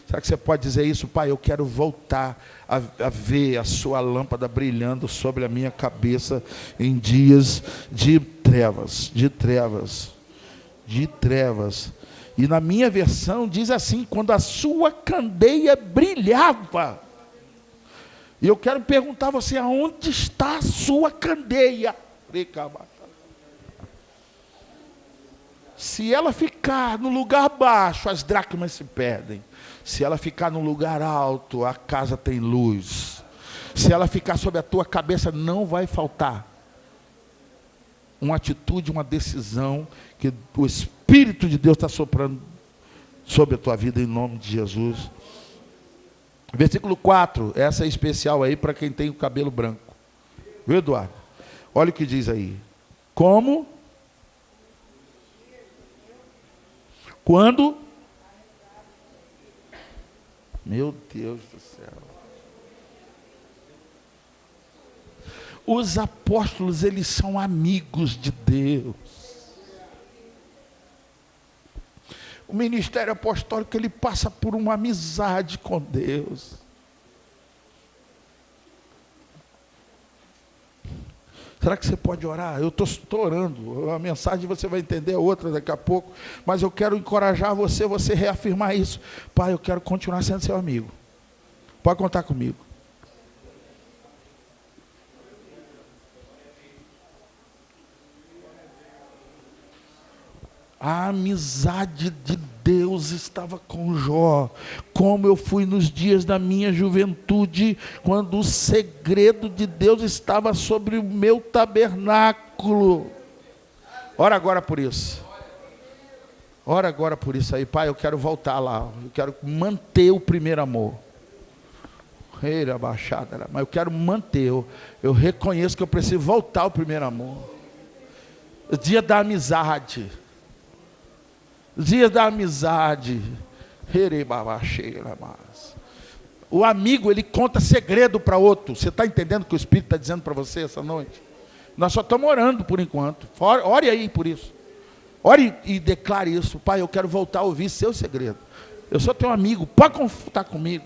Será que você pode dizer isso? Pai, eu quero voltar a ver a sua lâmpada brilhando sobre a minha cabeça em dias de trevas, de trevas, de trevas. E na minha versão diz assim, quando a sua candeia brilhava. E eu quero perguntar a você, aonde está a sua candeia? Se ela ficar no lugar baixo, as dracmas se perdem. Se ela ficar no lugar alto, a casa tem luz. Se ela ficar sobre a tua cabeça, não vai faltar uma atitude, uma decisão, que o Espírito de Deus está soprando sobre a tua vida, em nome de Jesus. Versículo 4, essa é especial aí para quem tem o cabelo branco. Viu, Eduardo? Olha o que diz aí. Como? Quando? Meu Deus do céu. Os apóstolos, eles são amigos de Deus. O ministério apostólico, ele passa por uma amizade com Deus. Será que você pode orar? Eu estou orando. A mensagem você vai entender outra daqui a pouco. Mas eu quero encorajar você reafirmar isso. Pai, eu quero continuar sendo seu amigo. Pode contar comigo. A amizade de Deus estava com Jó, como eu fui nos dias da minha juventude, quando o segredo de Deus estava sobre o meu tabernáculo. Ora agora por isso. Ora agora por isso aí, Pai, eu quero voltar lá, eu quero manter o primeiro amor. Mas eu quero manter, eu reconheço que eu preciso voltar ao primeiro amor. O dia da amizade. Dias da amizade. O amigo, ele conta segredo para outro. Você está entendendo o que o Espírito está dizendo para você essa noite? Nós só estamos orando por enquanto. Ore aí por isso. Ore e declare isso. Pai, eu quero voltar a ouvir seu segredo. Eu sou teu amigo, pode contar comigo.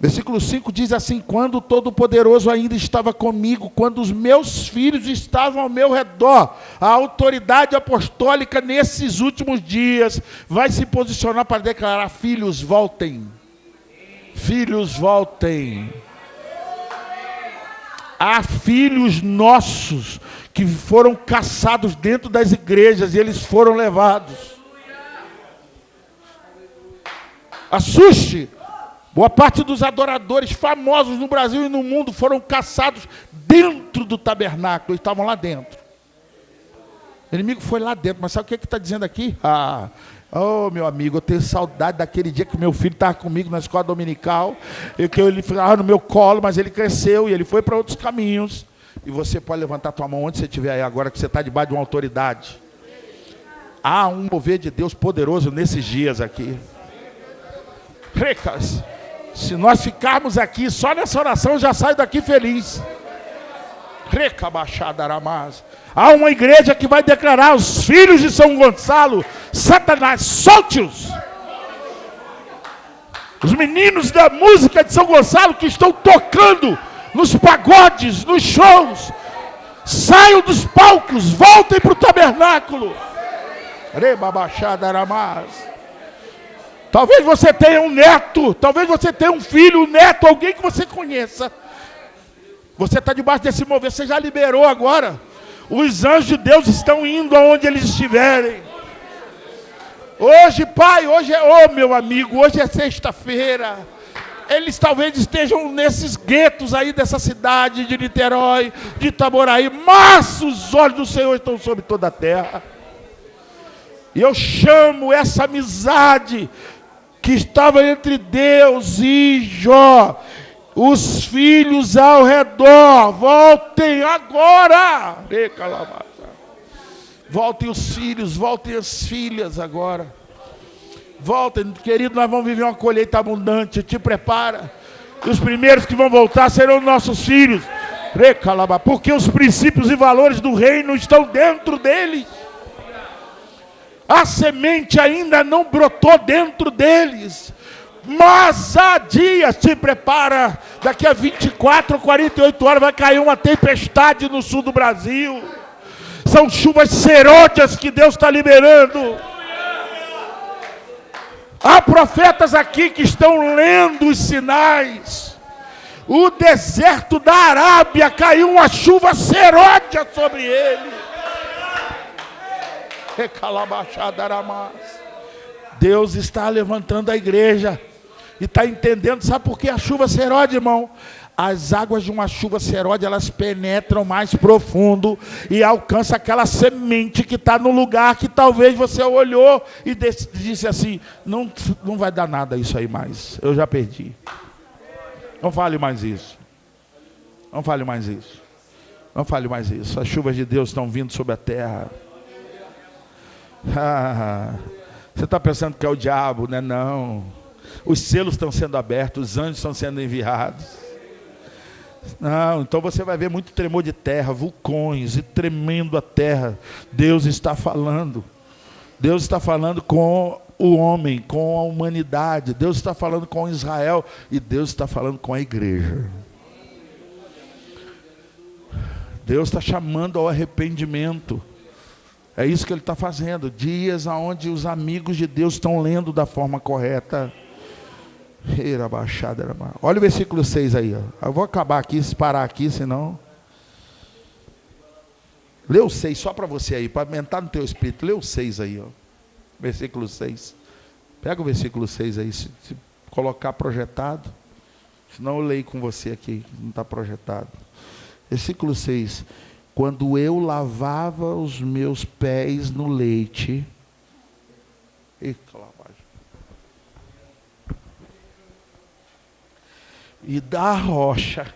Versículo 5 diz assim: quando o Todo-Poderoso ainda estava comigo, quando os meus filhos estavam ao meu redor, a autoridade apostólica nesses últimos dias vai se posicionar para declarar: filhos, voltem. Filhos, voltem. Há filhos nossos que foram caçados dentro das igrejas e eles foram levados. Assuste! Boa parte dos adoradores famosos no Brasil e no mundo foram caçados dentro do tabernáculo, estavam lá dentro. O inimigo foi lá dentro, mas sabe o que está dizendo aqui? Oh, meu amigo, eu tenho saudade daquele dia que meu filho estava comigo na escola dominical, e que ele ficava no meu colo, mas ele cresceu e ele foi para outros caminhos. E você pode levantar a tua mão onde você estiver aí agora, que você está debaixo de uma autoridade. Há um mover de Deus poderoso nesses dias aqui. Recas, se nós ficarmos aqui só nessa oração, eu já saio daqui feliz. Recabaxadaramás. Há uma igreja que vai declarar: os filhos de São Gonçalo, Satanás, solte-os. Os meninos da música de São Gonçalo que estão tocando nos pagodes, nos shows, saiam dos palcos, voltem para o tabernáculo. Rebabaxadaramás. Talvez você tenha um neto, talvez você tenha um filho, um neto, alguém que você conheça. Você está debaixo desse mover, você já liberou agora. Os anjos de Deus estão indo aonde eles estiverem. Hoje, Pai, hoje é, meu amigo, hoje é sexta-feira. Eles talvez estejam nesses guetos aí dessa cidade de Niterói, de Itaboraí, mas os olhos do Senhor estão sobre toda a terra. E eu chamo essa amizade que estava entre Deus e Jó. Os filhos ao redor, voltem agora. Voltem os filhos, voltem as filhas agora. Voltem, querido, nós vamos viver uma colheita abundante. Te prepara. E os primeiros que vão voltar serão nossos filhos. Porque os princípios e valores do reino estão dentro deles. A semente ainda não brotou dentro deles. Mas há dias, te prepara, daqui a 24 ou 48 horas vai cair uma tempestade no sul do Brasil. São chuvas serôdias que Deus está liberando. Há profetas aqui que estão lendo os sinais. O deserto da Arábia caiu uma chuva serôdia sobre ele. Deus está levantando a igreja. E está entendendo, sabe por que a chuva serode, irmão? As águas de uma chuva serode, elas penetram mais profundo e alcançam aquela semente que está no lugar que talvez você olhou e disse assim: não vai dar nada isso aí mais, eu já perdi. Não fale mais isso. Não fale mais isso. Não fale mais isso. As chuvas de Deus estão vindo sobre a terra. Você está pensando que é o diabo, né? Não. Os selos estão sendo abertos, os anjos estão sendo enviados. Não, então você vai ver muito tremor de terra, vulcões, e tremendo a terra. Deus está falando. Deus está falando com o homem, com a humanidade. Deus está falando com Israel e Deus está falando com a igreja. Deus está chamando ao arrependimento. É isso que Ele está fazendo. Dias onde os amigos de Deus estão lendo da forma correta. Olha o versículo 6 aí. Ó. Eu vou acabar aqui, se parar aqui, senão... Lê o 6 só para você aí, para aumentar no teu espírito. Lê o 6 aí, ó. Versículo 6. Pega o versículo 6 aí, se colocar projetado. Senão eu leio com você aqui, não está projetado. Versículo 6. Quando eu lavava os meus pés no leite... E da rocha,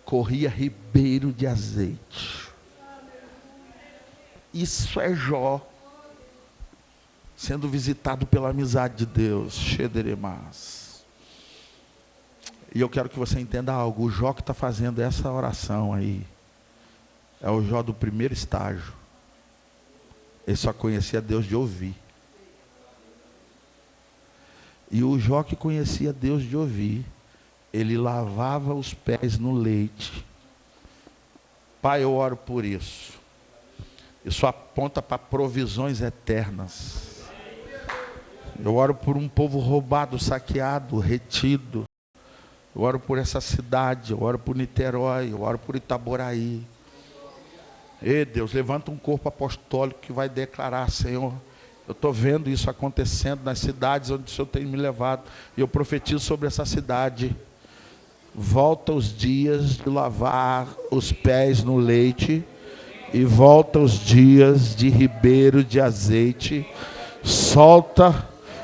corria ribeiro de azeite. Isso é Jó, sendo visitado pela amizade de Deus. E eu quero que você entenda algo. O Jó que está fazendo essa oração aí, é o Jó do primeiro estágio. Ele só conhecia Deus de ouvir. E o Jó que conhecia Deus de ouvir, ele lavava os pés no leite. Pai, eu oro por isso. Isso aponta para provisões eternas. Eu oro por um povo roubado, saqueado, retido. Eu oro por essa cidade, eu oro por Niterói, eu oro por Itaboraí. Ei, Deus, levanta um corpo apostólico que vai declarar: Senhor, eu estou vendo isso acontecendo nas cidades onde o Senhor tem me levado. E eu profetizo sobre essa cidade. Volta os dias de lavar os pés no leite. E volta os dias de ribeiro de azeite. Solta,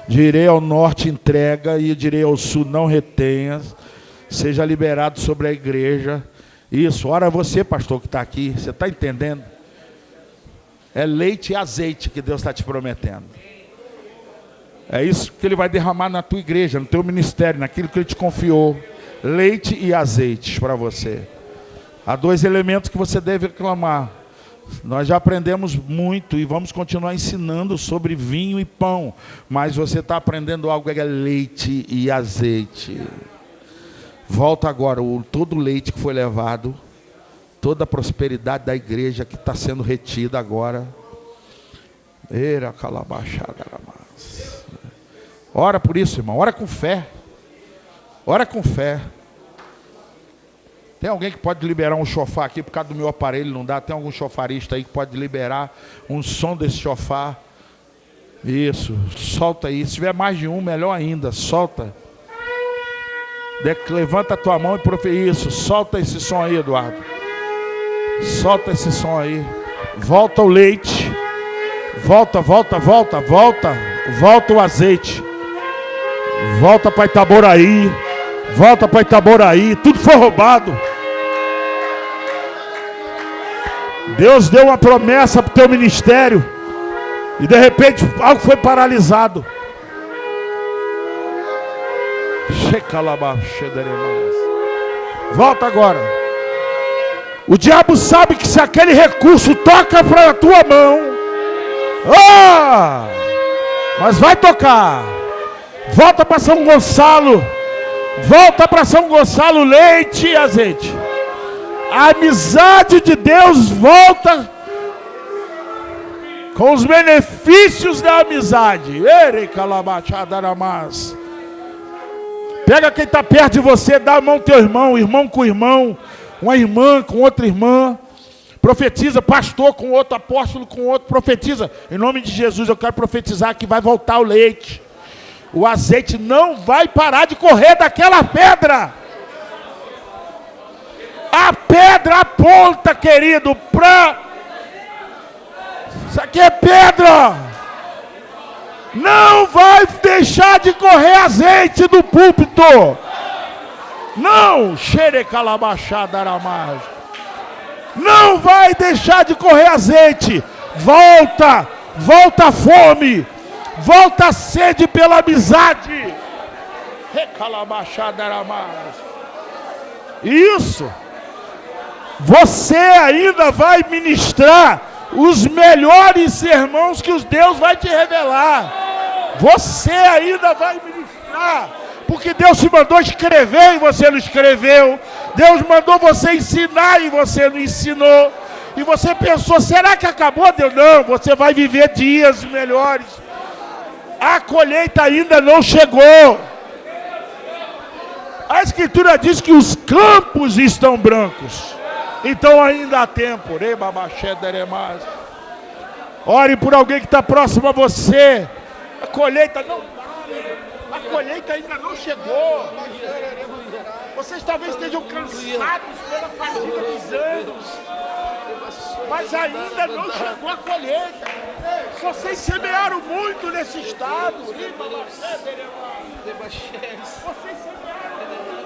direi ao norte, entrega, e direi ao sul, não retenhas. Seja liberado sobre a igreja. Isso, ora você, pastor, que está aqui, você está entendendo? É leite e azeite que Deus está te prometendo. É isso que Ele vai derramar na tua igreja, no teu ministério, naquilo que Ele te confiou. Leite e azeite para você. Há 2 elementos que você deve clamar. Nós já aprendemos muito e vamos continuar ensinando sobre vinho e pão. Mas você está aprendendo algo que é leite e azeite. Volta agora, todo o leite que foi levado, toda a prosperidade da igreja que está sendo retida agora. Ora por isso, irmão, ora com fé. Ora com fé. Tem alguém que pode liberar um chofar aqui, por causa do meu aparelho não dá? Tem algum chofarista aí que pode liberar um som desse chofar? Isso, solta aí. Se tiver mais de um, melhor ainda, solta. Levanta a tua mão e profetiza. Isso, solta esse som aí, Eduardo. Solta esse som aí. Volta o leite. Volta o azeite. Volta para Itaboraí. Volta para Itaboraí. Tudo foi roubado. Deus deu uma promessa para o teu ministério. E de repente algo foi paralisado. Volta agora. O diabo sabe que se aquele recurso toca para a tua mão, mas vai tocar. Volta para São Gonçalo. Volta para São Gonçalo, leite e azeite. A amizade de Deus volta com os benefícios da amizade. Pega quem está perto de você, dá a mão ao teu irmão, irmão com irmão, uma irmã com outra irmã. Profetiza, pastor com outro, apóstolo com outro, profetiza. Em nome de Jesus eu quero profetizar que vai voltar o leite. O azeite não vai parar de correr daquela pedra. A pedra aponta, querido, para... Isso aqui é pedra. Não vai deixar de correr azeite do púlpito. Não, xerecalabaxadaramás. Não vai deixar de correr azeite. Volta a fome. Volta a sede pela amizade. Recalabaxadaramás. Isso. Você ainda vai ministrar os melhores sermões que os Deus vai te revelar. Você ainda vai ministrar, porque Deus te mandou escrever e você não escreveu. Deus mandou você ensinar e você não ensinou. E você pensou, será que acabou? Deus, não, você vai viver dias melhores. A colheita ainda não chegou. A Escritura diz que os campos estão brancos. Então ainda há tempo. Ore por alguém que está próximo a você. A colheita não para. A colheita ainda não chegou. Vocês talvez estejam cansados pela fadiga dos anos, mas ainda não chegou a colheita. Vocês semearam muito nesse estado. Vocês semearam muito.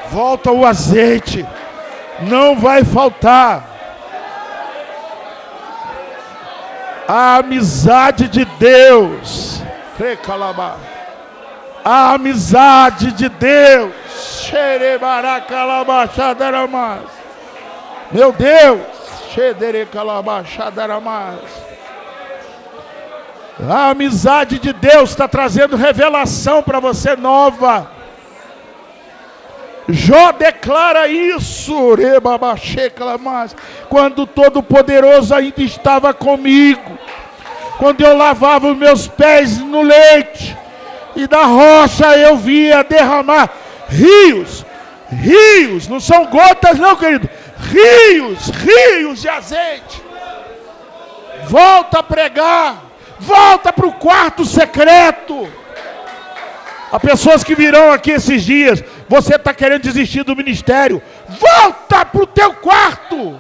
Volta o azeite, não vai faltar. A amizade de Deus, a amizade de Deus, meu Deus, a amizade de Deus está trazendo revelação para você nova. Jó declara isso, quando o Todo-Poderoso ainda estava comigo, quando eu lavava os meus pés no leite, e da rocha eu via derramar rios, rios, não são gotas não, querido, rios, rios de azeite. Volta a pregar, volta para o quarto secreto. Há pessoas que virão aqui esses dias, você está querendo desistir do ministério, volta para o teu quarto.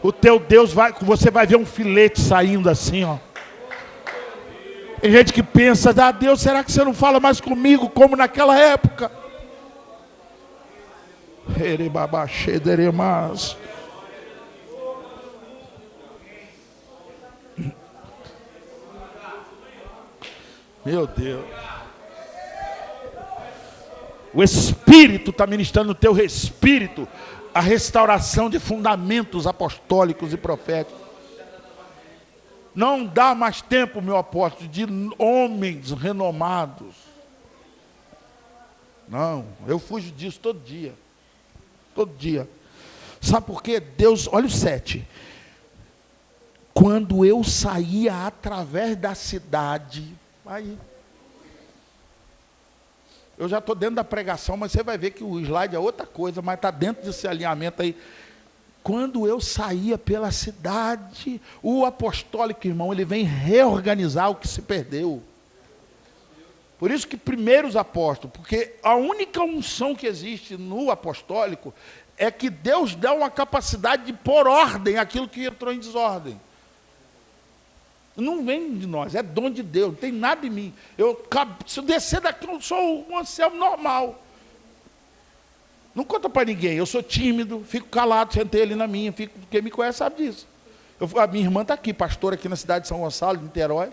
O teu Deus você vai ver um filete saindo assim, ó. Tem gente que pensa, Deus, será que você não fala mais comigo como naquela época? Meu Deus. O Espírito está ministrando no teu espírito a restauração de fundamentos apostólicos e proféticos. Não dá mais tempo, meu apóstolo, de homens renomados. Não, eu fujo disso todo dia. Todo dia. Sabe por quê? Deus, olha o 7. Quando eu saía através da cidade, aí, eu já estou dentro da pregação, mas você vai ver que o slide é outra coisa, mas está dentro desse alinhamento aí. Quando eu saía pela cidade, o apostólico, irmão, ele vem reorganizar o que se perdeu. Por isso que primeiro os apóstolos, porque a única unção que existe no apostólico é que Deus dá uma capacidade de pôr ordem àquilo que entrou em desordem. Não vem de nós, é dom de Deus, não tem nada em mim. Se eu descer daqui, eu sou um Anselmo normal. Não conta para ninguém, eu sou tímido, fico calado, sentei ali na minha, quem me conhece sabe disso. A minha irmã está aqui, pastora aqui na cidade de São Gonçalo, de Niterói.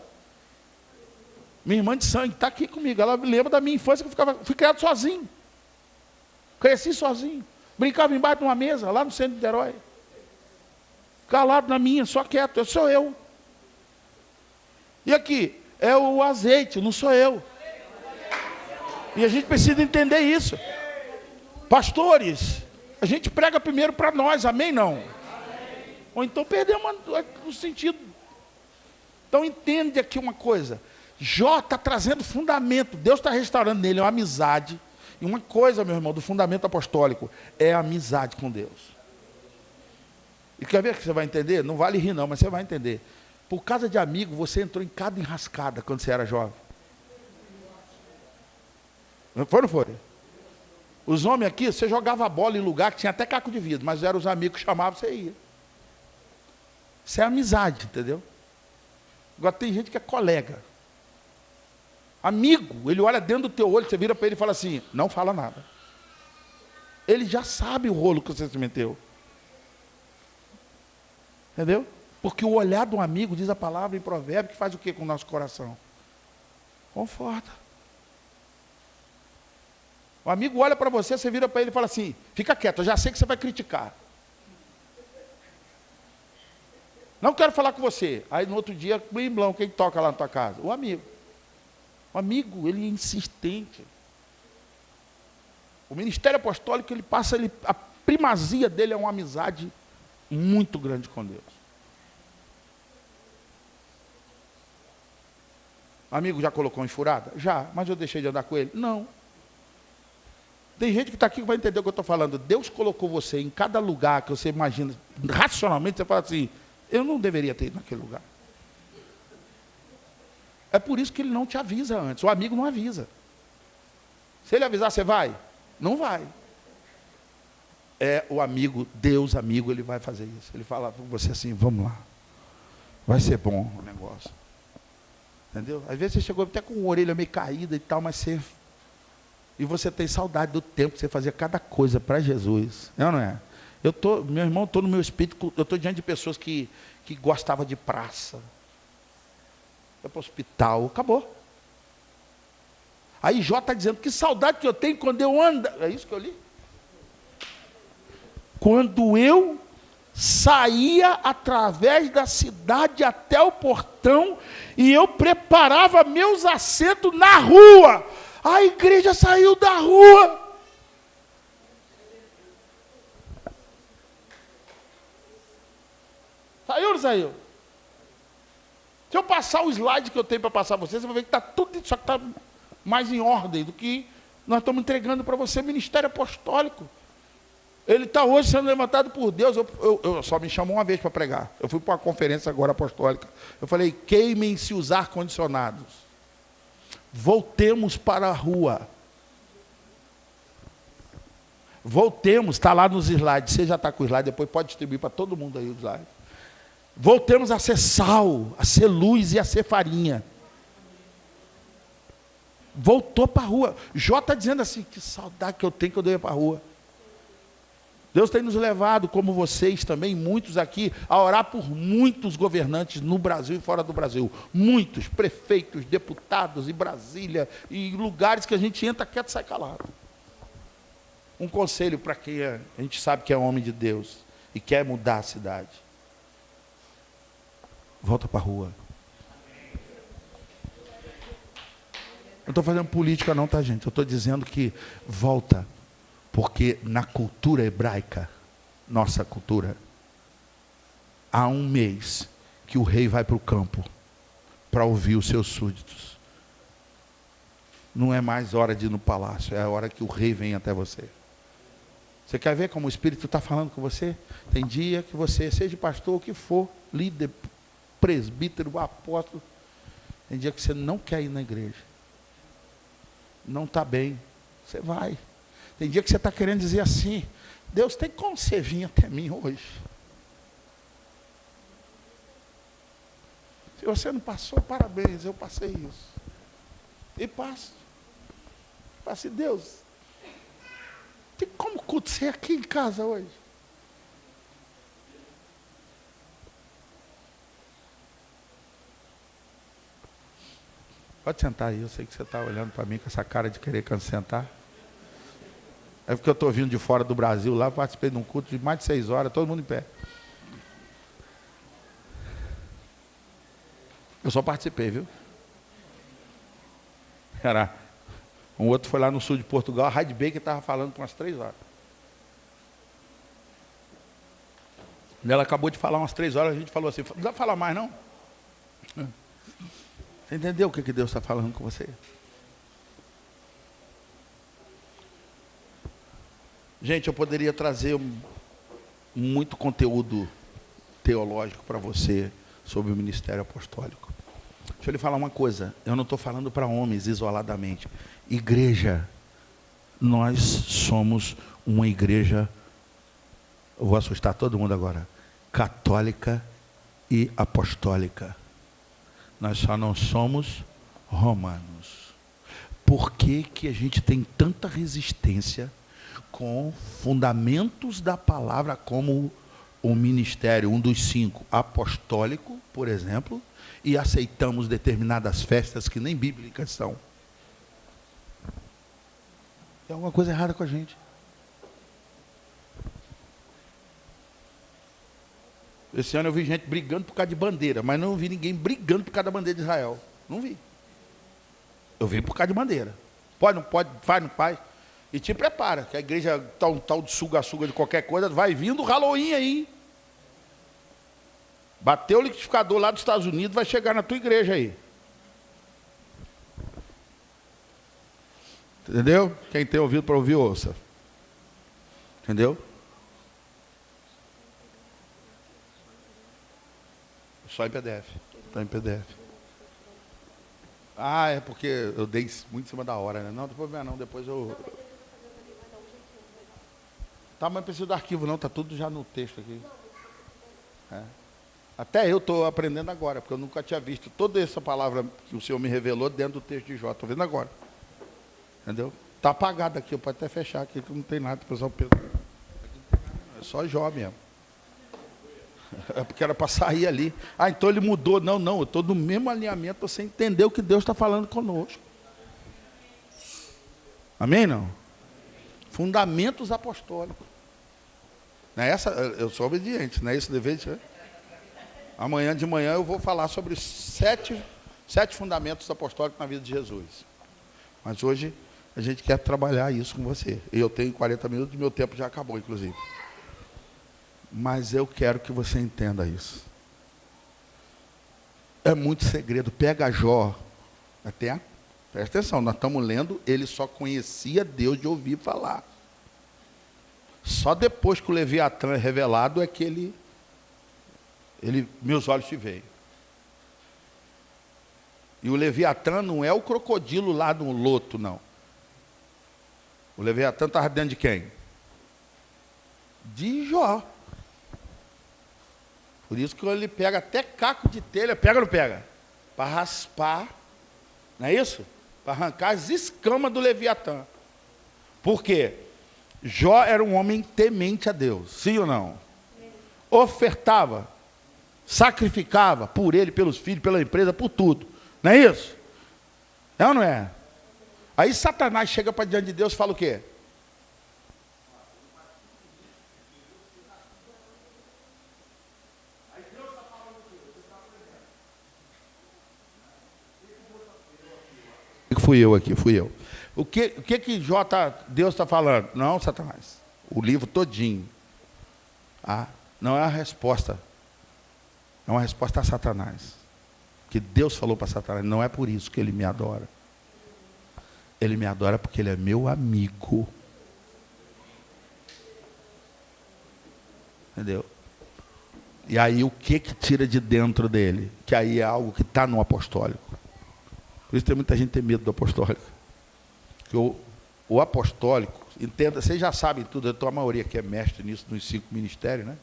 Minha irmã de sangue está aqui comigo, ela me lembra da minha infância que eu fui criado sozinho. Cresci sozinho, brincava embaixo de uma mesa, lá no centro de Niterói. Calado na minha, só quieto, sou eu. E aqui, é o azeite, não sou eu. E a gente precisa entender isso. Pastores, a gente prega primeiro para nós, amém não? Amém. Ou então perdemos o sentido. Então entende aqui uma coisa. Jó está trazendo fundamento, Deus está restaurando nele uma amizade. E uma coisa, meu irmão, do fundamento apostólico, é a amizade com Deus. E quer ver que você vai entender? Não vale rir não, mas você vai entender. Por causa de amigo, você entrou em cada enrascada quando você era jovem. Foi ou não foi? Os homens aqui, você jogava bola em lugar que tinha até caco de vidro, mas eram os amigos que chamavam, você ia. Isso é amizade, entendeu? Agora tem gente que é colega. Amigo, ele olha dentro do teu olho, você vira para ele e fala assim, não fala nada. Ele já sabe o rolo que você se meteu. Entendeu? Porque o olhar do amigo, diz a palavra em provérbio, que faz o que com o nosso coração? Conforta. O amigo olha para você, você vira para ele e fala assim, fica quieto, eu já sei que você vai criticar. Não quero falar com você. Aí no outro dia, blimblão, quem toca lá na tua casa? O amigo. O amigo, ele é insistente. O ministério apostólico, a primazia dele é uma amizade muito grande com Deus. O amigo já colocou em furada? Já, mas eu deixei de andar com ele? Não. Tem gente que está aqui que vai entender o que eu estou falando. Deus colocou você em cada lugar que você imagina, racionalmente, você fala assim, eu não deveria ter ido naquele lugar. É por isso que ele não te avisa antes. O amigo não avisa. Se ele avisar, você vai? Não vai. É o amigo, Deus amigo, ele vai fazer isso. Ele fala com você assim, vamos lá. Vai ser bom o negócio. Entendeu? Às vezes você chegou até com a orelha meio caída e tal, mas você... E você tem saudade do tempo que você fazia cada coisa para Jesus. É ou não é? Meu irmão, estou no meu espírito, eu estou diante de pessoas que gostavam de praça. Foi para o hospital, acabou. Aí Jó está dizendo, que saudade que eu tenho quando eu ando. É isso que eu li? Quando eu saía através da cidade até o portão e eu preparava meus assentos na rua. A igreja saiu da rua. Saiu ou não saiu? Se eu passar o slide que eu tenho para passar a vocês, você vai ver que está tudo, só que está mais em ordem do que nós estamos entregando para você, ministério apostólico. Ele está hoje sendo levantado por Deus. Eu só me chamou uma vez para pregar. Eu fui para uma conferência agora apostólica. Eu falei, queimem-se os ar-condicionados. Voltemos para a rua. Voltemos, está lá nos slides. Você já está com o slide, depois pode distribuir para todo mundo aí o slide. Voltemos a ser sal, a ser luz e a ser farinha. Voltou para a rua. Jó está dizendo assim, que saudade que eu tenho que eu dei para a rua. Deus tem nos levado, como vocês também, muitos aqui, a orar por muitos governantes no Brasil e fora do Brasil. Muitos prefeitos, deputados, em Brasília, e lugares que a gente entra quieto e sai calado. Um conselho para quem a gente sabe que é homem de Deus e quer mudar a cidade. Volta para a rua. Não estou fazendo política não, tá, gente? Eu estou dizendo que volta. Porque na cultura hebraica, nossa cultura, há um mês que o rei vai para o campo para ouvir os seus súditos. Não é mais hora de ir no palácio, é a hora que o rei vem até você. Você quer ver como o Espírito está falando com você? Tem dia que você, seja pastor, o que for, líder, presbítero, apóstolo, tem dia que você não quer ir na igreja. Não está bem, você vai. Tem dia que você está querendo dizer assim, Deus, tem como você vir até mim hoje? Se você não passou, parabéns, eu passei isso. E passo. Passe, Deus, tem como culto ser aqui em casa hoje? Pode sentar aí, eu sei que você está olhando para mim com essa cara de querer sentar. É porque eu estou vindo de fora do Brasil, lá participei de um culto de mais de 6 horas, todo mundo em pé. Eu só participei, viu? Um outro foi lá no sul de Portugal, a Heidi Baker estava falando por umas 3 horas. Quando ela acabou de falar umas 3 horas, a gente falou assim, não dá para falar mais não? Você entendeu o que Deus está falando com você? Gente, eu poderia trazer muito conteúdo teológico para você sobre o ministério apostólico. Deixa eu lhe falar uma coisa, eu não estou falando para homens isoladamente. Igreja, nós somos uma igreja, eu vou assustar todo mundo agora, católica e apostólica. Nós só não somos romanos. Por que que a gente tem tanta resistência com fundamentos da palavra, como o ministério, um dos 5, apostólico, por exemplo, e aceitamos determinadas festas que nem bíblicas são? Tem alguma coisa errada com a gente. Esse ano eu vi gente brigando por causa de bandeira, mas não vi ninguém brigando por causa da bandeira de Israel. Não vi. Eu vi por causa de bandeira. Pode, não pode, faz, não faz. E te prepara, que a igreja está um tal de suga-suga de qualquer coisa, vai vindo o Halloween aí. Bateu o liquidificador lá dos Estados Unidos, vai chegar na tua igreja aí. Entendeu? Quem tem ouvido para ouvir, ouça. Entendeu? Só em PDF. Está em PDF. Ah, é porque eu dei muito em cima da hora, né? Não, depois não, depois eu... Tá, mas não precisa do arquivo não, tá tudo já no texto aqui. É. Até eu estou aprendendo agora, porque eu nunca tinha visto toda essa palavra que o Senhor me revelou dentro do texto de Jó. Estou vendo agora. Entendeu? Está apagado aqui, eu posso até fechar aqui, que não tem nada, o pessoal pensa. É só Jó mesmo. É porque era para sair ali. Ah, então ele mudou. Não, eu estou no mesmo alinhamento, você entendeu o que Deus está falando conosco. Amém, não? Fundamentos apostólicos. Não é essa? Eu sou obediente, não é isso? Amanhã de manhã eu vou falar sobre 7 fundamentos apostólicos na vida de Jesus. Mas hoje a gente quer trabalhar isso com você. E eu tenho 40 minutos, meu tempo já acabou, inclusive. Mas eu quero que você entenda isso. É muito segredo. Pega Jó. Presta atenção, nós estamos lendo, ele só conhecia Deus de ouvir falar. Só depois que o Leviatã é revelado é que ele meus olhos te veem. E o Leviatã não é o crocodilo lá no loto, não. O Leviatã estava dentro de quem? De Jó. Por isso que ele pega até caco de telha, pega ou não pega? Para raspar, não é isso? Para arrancar as escamas do Leviatã. Por quê? Jó era um homem temente a Deus, sim ou não? Ofertava, sacrificava por ele, pelos filhos, pela empresa, por tudo. Não é isso? É ou não é? Aí Satanás chega para diante de Deus e fala o quê? Fui eu. O que Deus está falando? Não, Satanás. O livro todinho. Não é a resposta. É uma resposta a Satanás. Que Deus falou para Satanás. Não é por isso que ele me adora. Ele me adora porque ele é meu amigo. Entendeu? E aí o que tira de dentro dele? Que aí é algo que está no apostólico. Por isso tem muita gente que tem medo do apostólico. Porque o apostólico, entenda, vocês já sabem tudo, a maioria que é mestre nisso, nos 5 ministérios, né?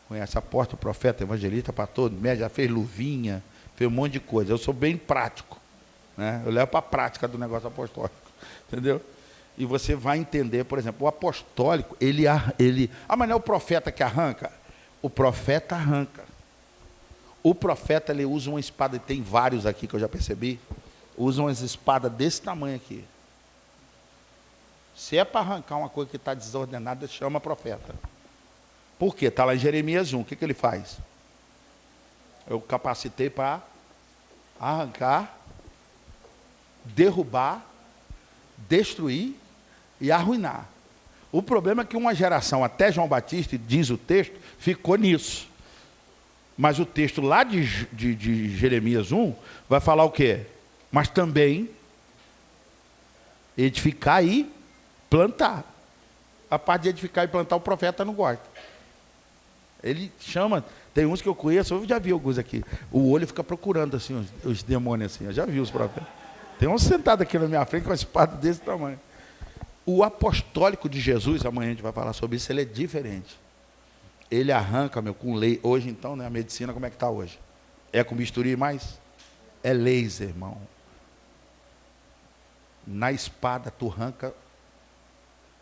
Conhece apóstolo, profeta, evangelista, pastor, médico, já fez luvinha, fez um monte de coisa. Eu sou bem prático, né? Eu levo para a prática do negócio apostólico, entendeu? E você vai entender, por exemplo, o apostólico, mas não é o profeta que arranca? O profeta arranca. O profeta, ele usa uma espada, e tem vários aqui que eu já percebi, usam as espadas desse tamanho aqui. Se é para arrancar uma coisa que está desordenada, chama profeta. Por quê? Está lá em Jeremias 1. O que ele faz? Eu capacitei para arrancar, derrubar, destruir e arruinar. O problema é que uma geração, até João Batista, diz o texto, ficou nisso. Mas o texto lá de Jeremias 1 vai falar o quê? Mas também edificar e plantar. A parte de edificar e plantar, o profeta não gosta. Ele chama, tem uns que eu conheço, eu já vi alguns aqui. O olho fica procurando assim, os demônios assim, eu já vi os profetas. Tem um sentado aqui na minha frente com uma espada desse tamanho. O apostólico de Jesus, amanhã a gente vai falar sobre isso, ele é diferente. Ele arranca, com lei. Hoje então, né, a medicina como é que está hoje? É com bisturi mais? É laser, irmão. Na espada tu arranca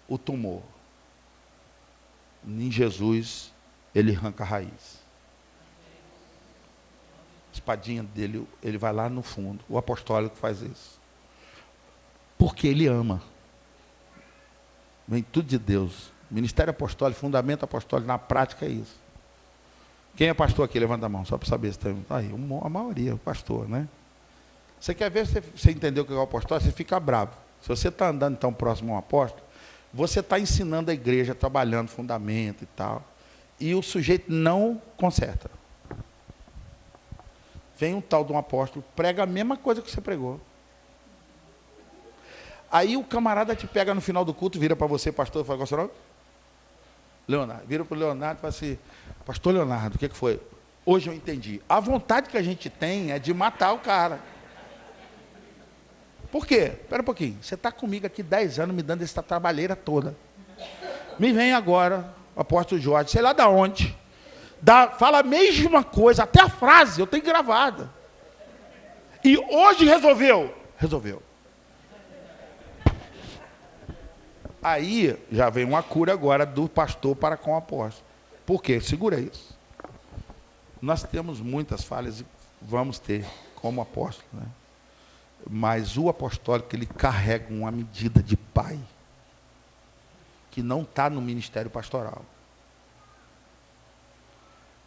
o tumor. Em Jesus, ele arranca a raiz. A espadinha dele, ele vai lá no fundo. O apostólico faz isso. Porque ele ama. Vem tudo de Deus. Ministério apostólico, fundamento apostólico, na prática é isso. Quem é pastor aqui? Levanta a mão, só para saber se tem. Aí, a maioria, o pastor, né? Você quer ver, você entendeu o que é o apóstolo? Você fica bravo. Se você está andando tão próximo a um apóstolo, você está ensinando a igreja, trabalhando fundamento e tal, e o sujeito não conserta. Vem um tal de um apóstolo, prega a mesma coisa que você pregou. Aí o camarada te pega no final do culto, vira para você, pastor, e fala, qual é o seu nome? Leonardo. Vira para o Leonardo e fala assim, pastor Leonardo, o que foi? Hoje eu entendi. A vontade que a gente tem é de matar o cara. Por quê? Espera um pouquinho. Você está comigo aqui 10 anos, me dando essa trabalheira toda. Me vem agora, o apóstolo Jorge, sei lá de onde, fala a mesma coisa, até a frase, eu tenho gravada. E hoje resolveu. Resolveu. Aí já vem uma cura agora do pastor para com o apóstolo. Por quê? Segura isso. Nós temos muitas falhas e vamos ter como apóstolo, né? Mas o apostólico, ele carrega uma medida de pai que não está no ministério pastoral.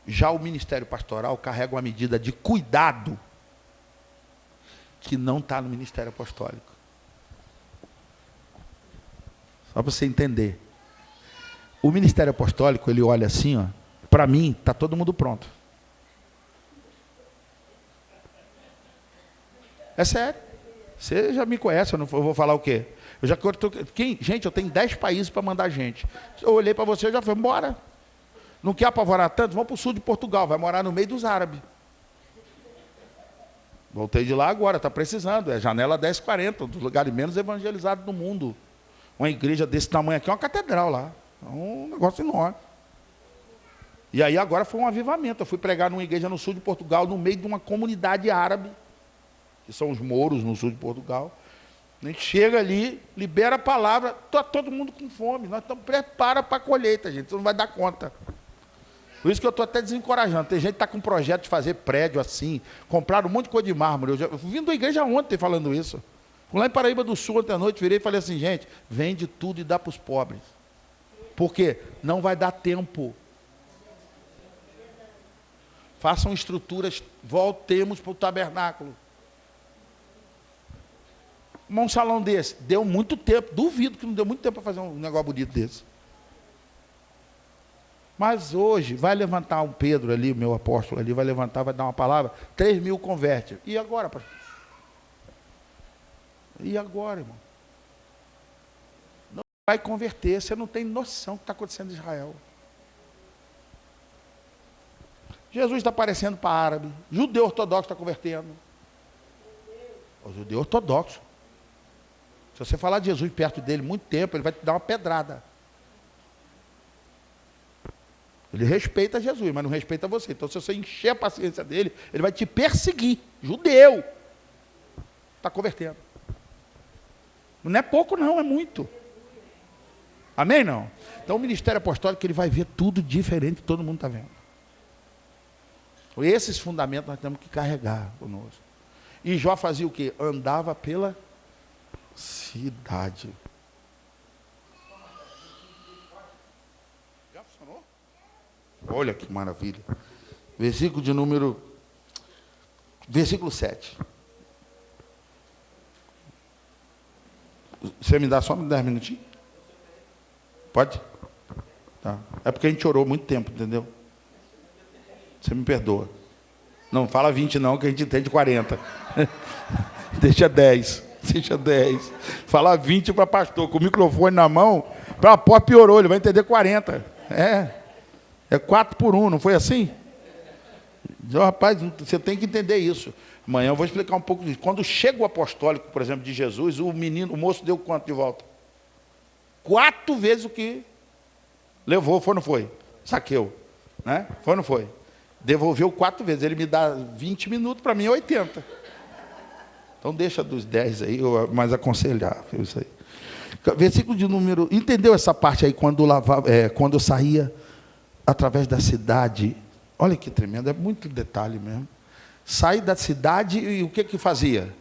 Já o ministério pastoral carrega uma medida de cuidado que não está no ministério apostólico. Só para você entender. O ministério apostólico, ele olha assim, ó, para mim, está todo mundo pronto. É sério. Você já me conhece, eu vou falar o quê? Gente, eu tenho 10 países para mandar gente. Eu olhei para você e já falei, bora. Não quer apavorar tanto? Vamos para o sul de Portugal, vai morar no meio dos árabes. Voltei de lá agora, está precisando. É janela 1040, um dos lugares menos evangelizados do mundo. Uma igreja desse tamanho aqui, é uma catedral lá. É um negócio enorme. E aí agora foi um avivamento. Eu fui pregar numa igreja no sul de Portugal, no meio de uma comunidade árabe, que são os mouros no sul de Portugal. A gente chega ali, libera a palavra, está todo mundo com fome. Nós estamos preparados para a colheita, gente. Você não vai dar conta. Por isso que eu estou até desencorajando. Tem gente que está com projeto de fazer prédio assim, compraram um monte de coisa de mármore. Eu vim da igreja ontem falando isso. Fui lá em Paraíba do Sul ontem à noite, virei e falei assim, gente, vende tudo e dá para os pobres. Por quê? Não vai dar tempo. Façam estruturas, voltemos para o tabernáculo. Um salão desse, deu muito tempo, duvido que não deu muito tempo para fazer um negócio bonito desse. Mas hoje, vai levantar um Pedro ali, meu apóstolo ali, vai levantar, vai dar uma palavra, 3.000 converte. E agora, pastor? E agora, irmão? Não vai converter, você não tem noção do que está acontecendo em Israel. Jesus está aparecendo para árabe, judeu ortodoxo está convertendo. O judeu ortodoxo. Se você falar de Jesus perto dele muito tempo, ele vai te dar uma pedrada. Ele respeita Jesus, mas não respeita você. Então, se você encher a paciência dele, ele vai te perseguir. Judeu. Está convertendo. Não é pouco não, é muito. Amém, não? Então, o ministério apostólico, ele vai ver tudo diferente que todo mundo está vendo. Esses fundamentos nós temos que carregar conosco. E Jó fazia o quê? Andava pela cidade. Já funcionou? Olha que maravilha. Versículo 7. Você me dá só 10 minutinhos? Pode? Tá. É porque a gente orou muito tempo, entendeu? Você me perdoa. Não fala 20 não, que a gente entende 40. Deixa 10. Deixa 10. Falar 20 para pastor, com o microfone na mão, para a porta piorou, ele vai entender 40. É 4 por 1, não foi assim? Então, rapaz, você tem que entender isso. Amanhã eu vou explicar um pouco disso. Quando chega o apostólico, por exemplo, de Jesus, o moço deu quanto de volta? 4 vezes o que levou, foi ou não foi? Saqueu. Né? Foi ou não foi? Devolveu 4 vezes. Ele me dá 20 minutos, para mim é 80. Então deixa dos 10 aí, mais aconselhável isso aí. Versículo de número... Entendeu essa parte aí, quando eu saía através da cidade? Olha que tremendo, é muito detalhe mesmo. Saí da cidade e o que fazia?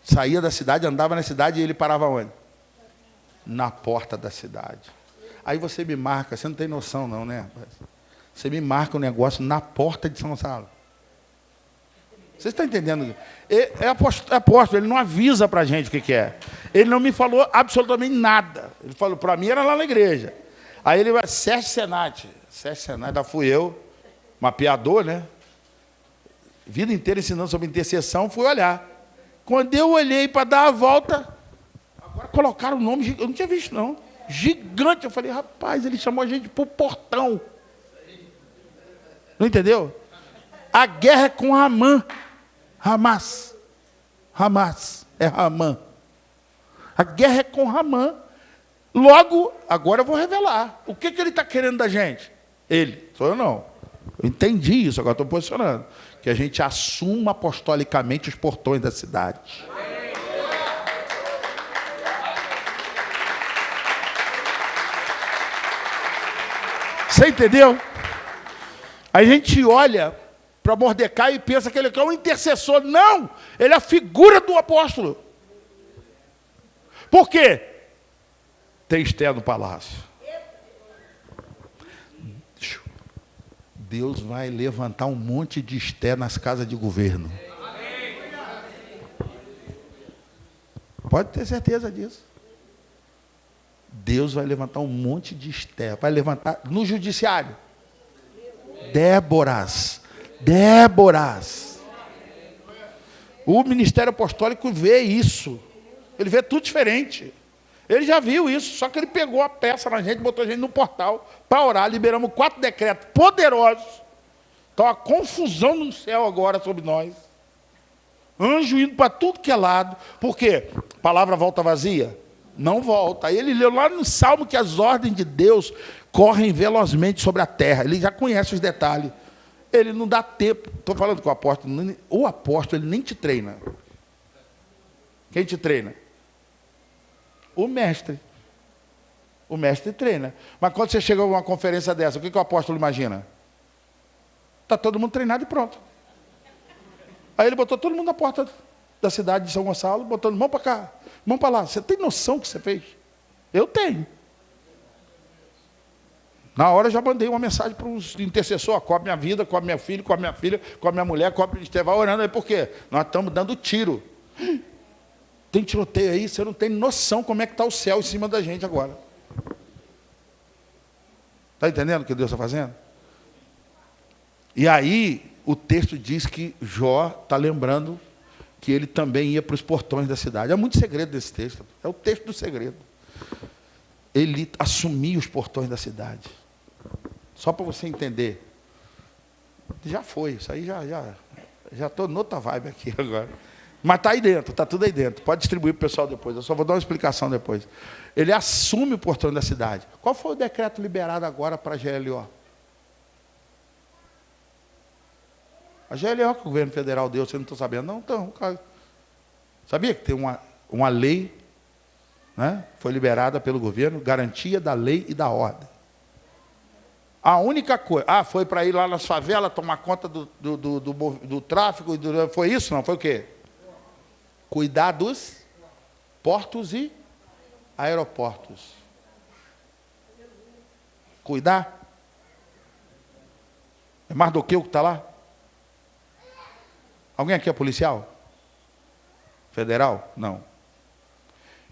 Saía da cidade, andava na cidade e ele parava onde? Na porta da cidade. Aí você me marca, você não tem noção não, né, rapaz? Você me marca um negócio na porta de São Gonçalo. Vocês estão entendendo? É apóstolo, ele não avisa para a gente o que é. Ele não me falou absolutamente nada. Ele falou, para mim era lá na igreja. Aí ele vai, Sérgio Senati, lá fui eu, mapeador, né? Vida inteira ensinando sobre intercessão, fui olhar. Quando eu olhei para dar a volta, agora colocaram o nome, eu não tinha visto não, gigante. Eu falei, rapaz, ele chamou a gente para o portão. Não entendeu? A guerra é com Ramã. Hamas. É Ramã. A guerra é com Ramã. Logo, agora eu vou revelar. O que ele está querendo da gente? Ele, sou eu não. Eu entendi isso, agora estou posicionando. Que a gente assuma apostolicamente os portões da cidade. Você entendeu? A gente olha para Mordecai e pensa que ele é um intercessor. Não! Ele é a figura do apóstolo. Por quê? Tem Esther no palácio. Deus vai levantar um monte de Esther nas casas de governo. Pode ter certeza disso. Deus vai levantar um monte de Esther. Vai levantar no judiciário. Déboras. Déboras. O ministério apostólico vê isso. Ele vê tudo diferente. Ele já viu isso, só que ele pegou a peça na gente, botou a gente no portal para orar. Liberamos 4 decretos poderosos. Está uma confusão no céu agora sobre nós. Anjo indo para tudo que é lado. Por quê? A palavra volta vazia? Não volta. Aí ele leu lá no Salmo que as ordens de Deus correm velozmente sobre a terra. Ele já conhece os detalhes. Ele não dá tempo. Estou falando com o apóstolo, ele nem te treina. Quem te treina? O mestre. O mestre treina. Mas quando você chega a uma conferência dessa, o que o apóstolo imagina? Está todo mundo treinado e pronto. Aí ele botou todo mundo na porta da cidade de São Gonçalo, botando mão para cá, mão para lá. Você tem noção do que você fez? Eu tenho. Na hora eu já mandei uma mensagem para os intercessores: cobre minha vida, cobre minha filha, cobre minha mulher, cobre o ministério. Vai orando aí, por quê? Nós estamos dando tiro. Tem tiroteio aí, você não tem noção como é que está o céu em cima da gente agora. Está entendendo o que Deus está fazendo? E aí, o texto diz que Jó está lembrando que ele também ia para os portões da cidade. É muito segredo desse texto. É o texto do segredo. Ele assumia os portões da cidade. Só para você entender. Já foi, isso aí já estou noutra vibe aqui agora. Mas está aí dentro, está tudo aí dentro. Pode distribuir para o pessoal depois, eu só vou dar uma explicação depois. Ele assume o portão da cidade. Qual foi o decreto liberado agora para a GLO? A GLO que o governo federal deu, você não está sabendo? Não, então. Sabia que tem uma lei, né? Foi liberada pelo governo, garantia da lei e da ordem. A única coisa... foi para ir lá nas favelas, tomar conta do tráfico, foi isso? Não, foi o quê? Cuidar dos portos e aeroportos. Cuidar? É Mardoqueu que está lá? Alguém aqui é policial? Federal? Não.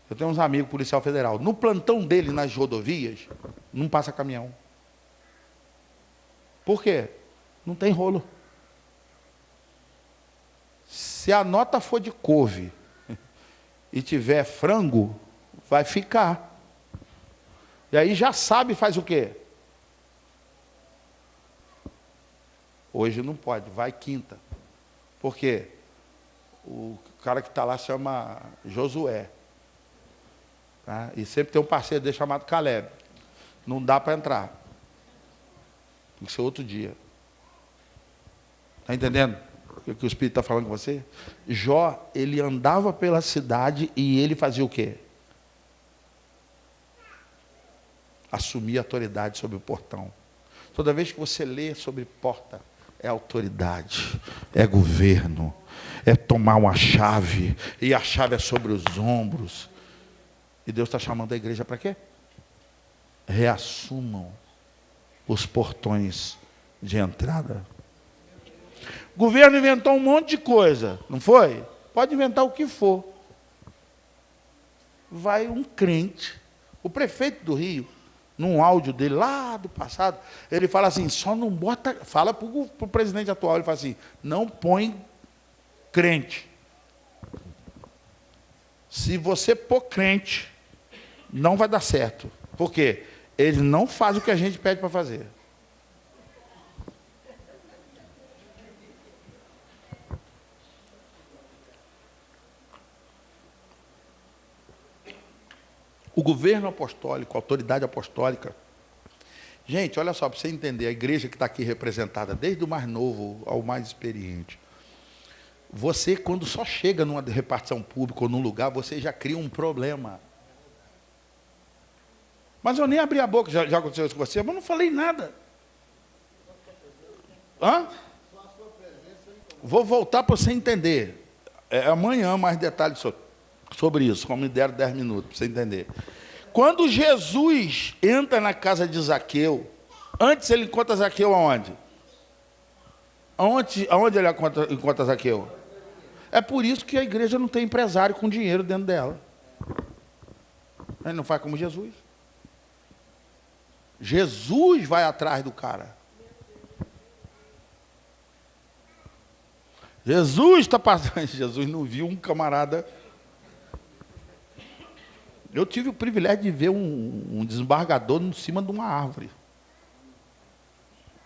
Eu tenho uns amigos policial federal. No plantão dele, nas rodovias, não passa caminhão. Por quê? Não tem rolo. Se a nota for de couve e tiver frango, vai ficar. E aí já sabe, faz o quê? Hoje não pode, vai quinta. Por quê? O cara que está lá chama Josué. Tá? E sempre tem um parceiro dele chamado Caleb. Não dá para entrar. Tem que ser outro dia. Está entendendo o que o Espírito está falando com você? Jó, ele andava pela cidade e ele fazia o quê? Assumia autoridade sobre o portão. Toda vez que você lê sobre porta, é autoridade, é governo, é tomar uma chave, e a chave é sobre os ombros. E Deus está chamando a igreja para quê? Reassumam os portões de entrada. O governo inventou um monte de coisa, não foi? Pode inventar o que for. Vai um crente, o prefeito do Rio, num áudio dele lá do passado, ele fala assim, só não bota, fala para o presidente atual, ele fala assim, não põe crente. Se você pôr crente, não vai dar certo. Por quê? Eles não fazem o que a gente pede para fazer. O governo apostólico, a autoridade apostólica. Gente, olha só, para você entender, a igreja que está aqui representada, desde o mais novo ao mais experiente. Você, quando só chega numa repartição pública ou num lugar, você já cria um problema. Mas eu nem abri a boca, já aconteceu isso com você, mas não falei nada. Hã? Vou voltar para você entender. Amanhã mais detalhes sobre isso, como me deram 10 minutos, para você entender. Quando Jesus entra na casa de Zaqueu, antes ele encontra Zaqueu aonde? Aonde ele encontra Zaqueu? É por isso que a igreja não tem empresário com dinheiro dentro dela. Ele não faz como Jesus. Jesus vai atrás do cara. Jesus está passando. Jesus não viu um camarada. Eu tive o privilégio de ver um desembargador em cima de uma árvore.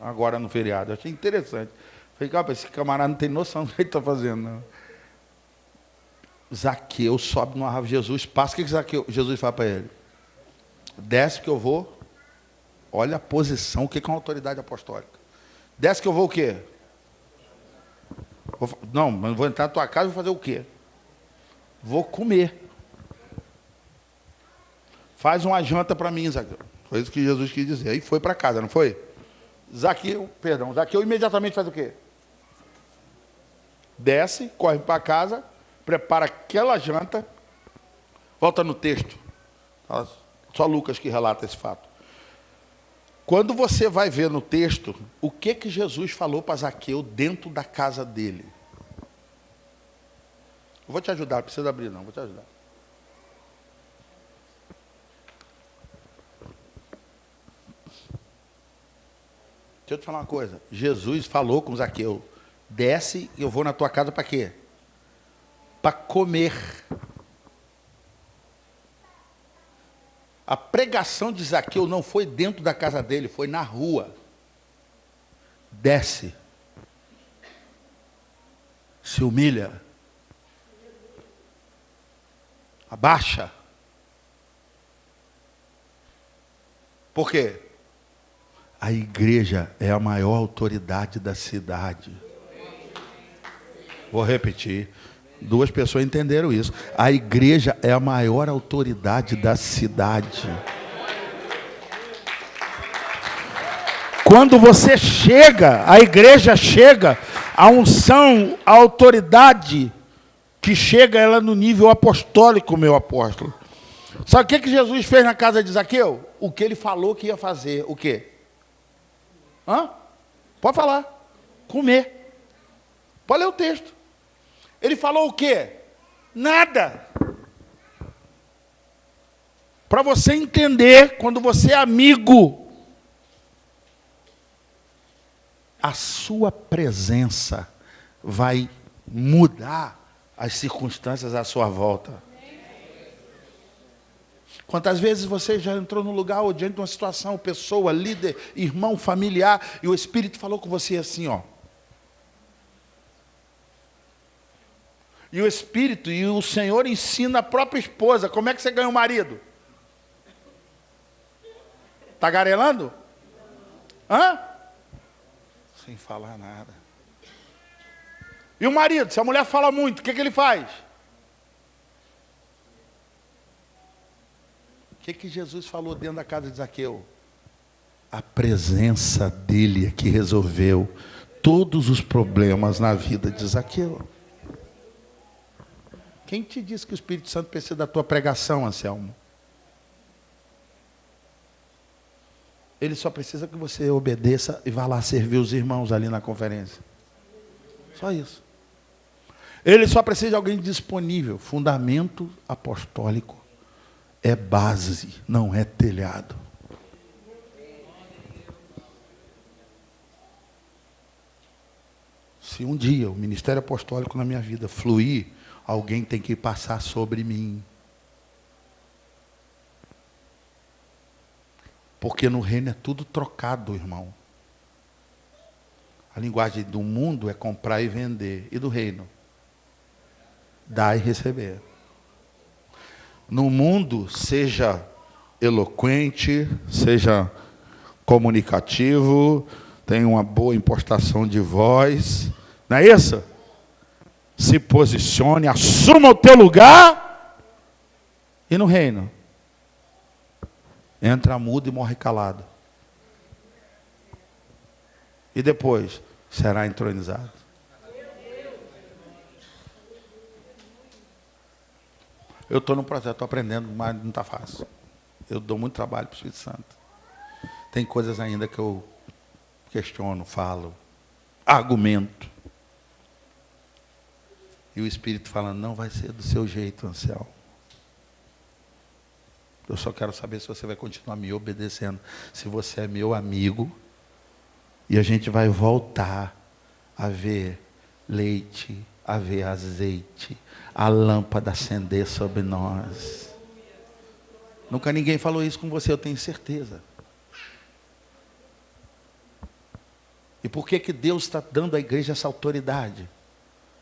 Agora no feriado. Eu achei interessante. Falei, cara, esse camarada não tem noção do que ele está fazendo, não. Zaqueu sobe numa árvore, Jesus passa. O que Jesus fala para ele? Desce que eu vou. Olha a posição, o que é uma autoridade apostólica. Desce que eu vou o quê? Não, mas vou entrar na tua casa e vou fazer o quê? Vou comer. Faz uma janta para mim, Zaqueu. Foi isso que Jesus quis dizer. Aí foi para casa, não foi? Zaqueu imediatamente faz o quê? Desce, corre para casa, prepara aquela janta. Volta no texto. Só Lucas que relata esse fato. Quando você vai ver no texto, o que Jesus falou para Zaqueu dentro da casa dele? Eu vou te ajudar, não precisa abrir não, vou te ajudar. Deixa eu te falar uma coisa. Jesus falou com Zaqueu, desce e eu vou na tua casa para quê? Para comer. A pregação de Zaqueu não foi dentro da casa dele, foi na rua. Desce. Se humilha. Abaixa. Por quê? A igreja é a maior autoridade da cidade. Vou repetir. 2 pessoas entenderam isso. A igreja é a maior autoridade da cidade. Quando você chega, a igreja chega, a unção, a autoridade que chega ela no nível apostólico, meu apóstolo. Sabe o que Jesus fez na casa de Zaqueu? O que ele falou que ia fazer. O quê? Pode falar. Comer. Pode ler o texto. Ele falou o quê? Nada. Para você entender, quando você é amigo, a sua presença vai mudar as circunstâncias à sua volta. Quantas vezes você já entrou num lugar ou diante de uma situação, pessoa, líder, irmão, familiar, e o Espírito falou com você assim, ó. E o Espírito e o Senhor ensina a própria esposa. Como é que você ganha um marido? Está garelando? Sem falar nada. E o marido? Se a mulher fala muito, o que ele faz? O que Jesus falou dentro da casa de Zaqueu? A presença dele é que resolveu todos os problemas na vida de Zaqueu. Quem te disse que o Espírito Santo precisa da tua pregação, Anselmo? Ele só precisa que você obedeça e vá lá servir os irmãos ali na conferência. Só isso. Ele só precisa de alguém disponível. Fundamento apostólico é base, não é telhado. Se um dia o ministério apostólico na minha vida fluir, alguém tem que passar sobre mim. Porque no reino é tudo trocado, irmão. A linguagem do mundo é comprar e vender. E do reino? Dar e receber. No mundo, seja eloquente, seja comunicativo, tenha uma boa impostação de voz. Não é isso? Se posicione, assuma o teu lugar. E no reino? Entra mudo e morre calado. E depois será entronizado. Eu estou no processo, estou aprendendo, mas não está fácil. Eu dou muito trabalho para o Espírito Santo. Tem coisas ainda que eu questiono, falo, argumento. E o Espírito fala, não vai ser do seu jeito, Anselmo. Eu só quero saber se você vai continuar me obedecendo. Se você é meu amigo. E a gente vai voltar a ver leite, haver azeite, a lâmpada acender sobre nós. Nunca ninguém falou isso com você, eu tenho certeza. E por que que Deus está dando à igreja essa autoridade?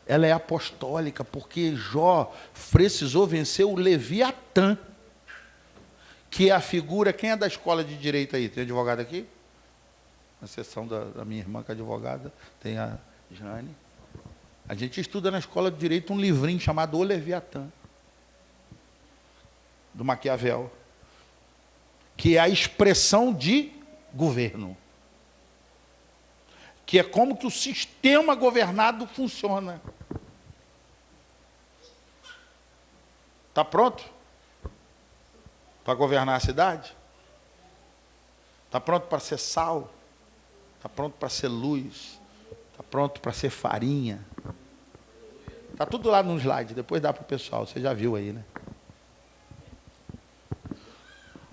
Ela é apostólica, porque Jó precisou vencer o Leviatã, que é a figura... Quem é da escola de direito aí? Tem advogado aqui? Na sessão da minha irmã, que é advogada, tem a Jane. A gente estuda na escola de direito um livrinho chamado O Leviatã, do Maquiavel, que é a expressão de governo, que é como que o sistema governado funciona. Está pronto para governar a cidade? Está pronto para ser sal? Está pronto para ser luz? Está pronto para ser farinha? Está tudo lá no slide, depois dá para o pessoal, você já viu aí, né?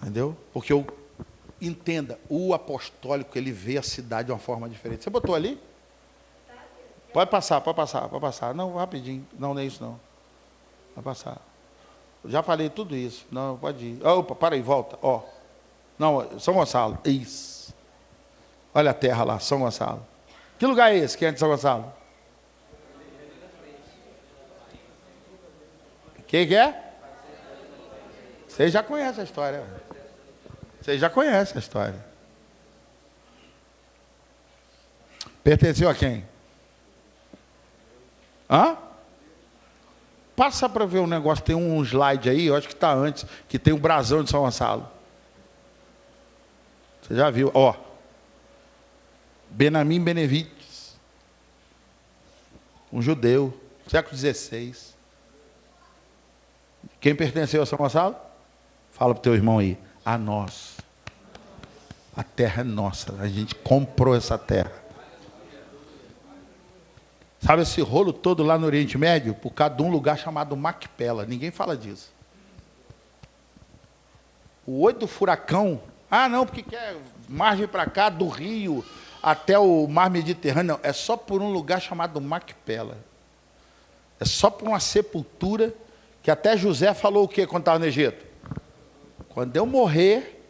Entendeu? Porque entenda, o apostólico, ele vê a cidade de uma forma diferente. Você botou ali? Pode passar, pode passar, pode passar. Não, rapidinho. Não, não é isso não. Vai passar. Eu já falei tudo isso. Não, pode ir. Opa, para aí, volta. Ó. Não, São Gonçalo. Isso. Olha a terra lá, São Gonçalo. Que lugar é esse que é de São Gonçalo? Que é? Vocês já conhecem a história. Vocês já conhecem a história. Pertenceu a quem? Hã? Passa para ver um negócio, tem um slide aí, eu acho que está antes, que tem o brasão de São Gonçalo. Você já viu? Ó. Benamim Benevides. Um judeu, século XVI. Quem pertenceu a São Gonçalo? Fala para o teu irmão aí. A nós. A terra é nossa. A gente comprou essa terra. Sabe esse rolo todo lá no Oriente Médio? Por causa de um lugar chamado Macpela. Ninguém fala disso. O olho do furacão. Ah, não, porque quer margem para cá, do rio até o mar Mediterrâneo. Não, é só por um lugar chamado Macpela. É só por uma sepultura que até José falou o quê quando estava no Egito? Quando eu morrer,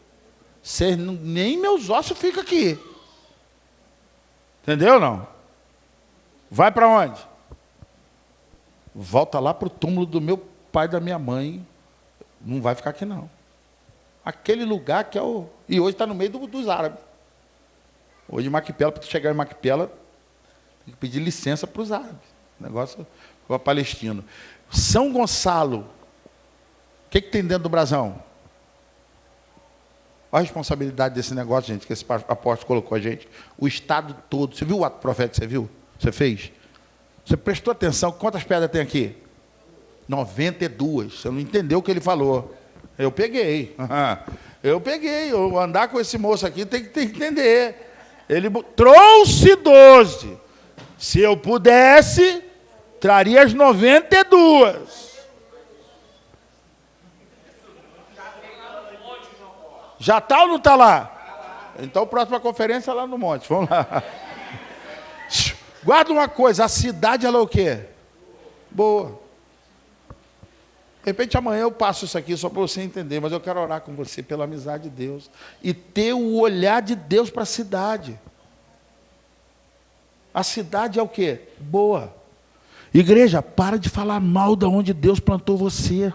nem meus ossos ficam aqui. Entendeu ou não? Vai para onde? Volta lá para o túmulo do meu pai e da minha mãe. Não vai ficar aqui não. Aquele lugar que é o... E hoje está no meio dos árabes. Hoje em Macpela, para tu chegar em Macpela, tem que pedir licença para os árabes. O negócio para palestino. São Gonçalo. O que tem dentro do brasão? Olha a responsabilidade desse negócio, gente, que esse apóstolo colocou a gente. O estado todo. Você viu o ato profético? Você viu? Você fez? Você prestou atenção? Quantas pedras tem aqui? 92. Você não entendeu o que ele falou. Eu peguei. Eu peguei. Eu andar com esse moço aqui tem que entender. Ele trouxe 12. Se eu pudesse, traria as 92. Já está ou não está lá? Então, a próxima conferência é lá no monte. Vamos lá. Guarda uma coisa, a cidade, ela é o quê? Boa. De repente, amanhã eu passo isso aqui só para você entender, mas eu quero orar com você pela amizade de Deus e ter o olhar de Deus para a cidade. A cidade é o quê? Boa. Igreja, para de falar mal de onde Deus plantou você.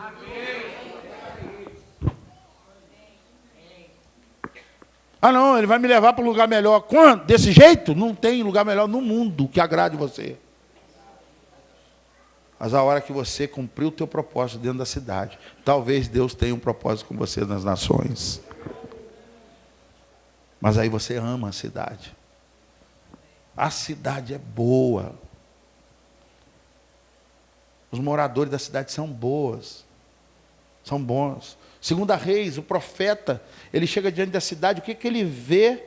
Ah, não, ele vai me levar para um lugar melhor. Quando? Desse jeito? Não tem lugar melhor no mundo que agrade você. Mas a hora que você cumpriu o teu propósito dentro da cidade, talvez Deus tenha um propósito com você nas nações. Mas aí você ama a cidade. A cidade é boa. Os moradores da cidade são boas. São bons. Segunda Reis, o profeta, ele chega diante da cidade, o que ele vê?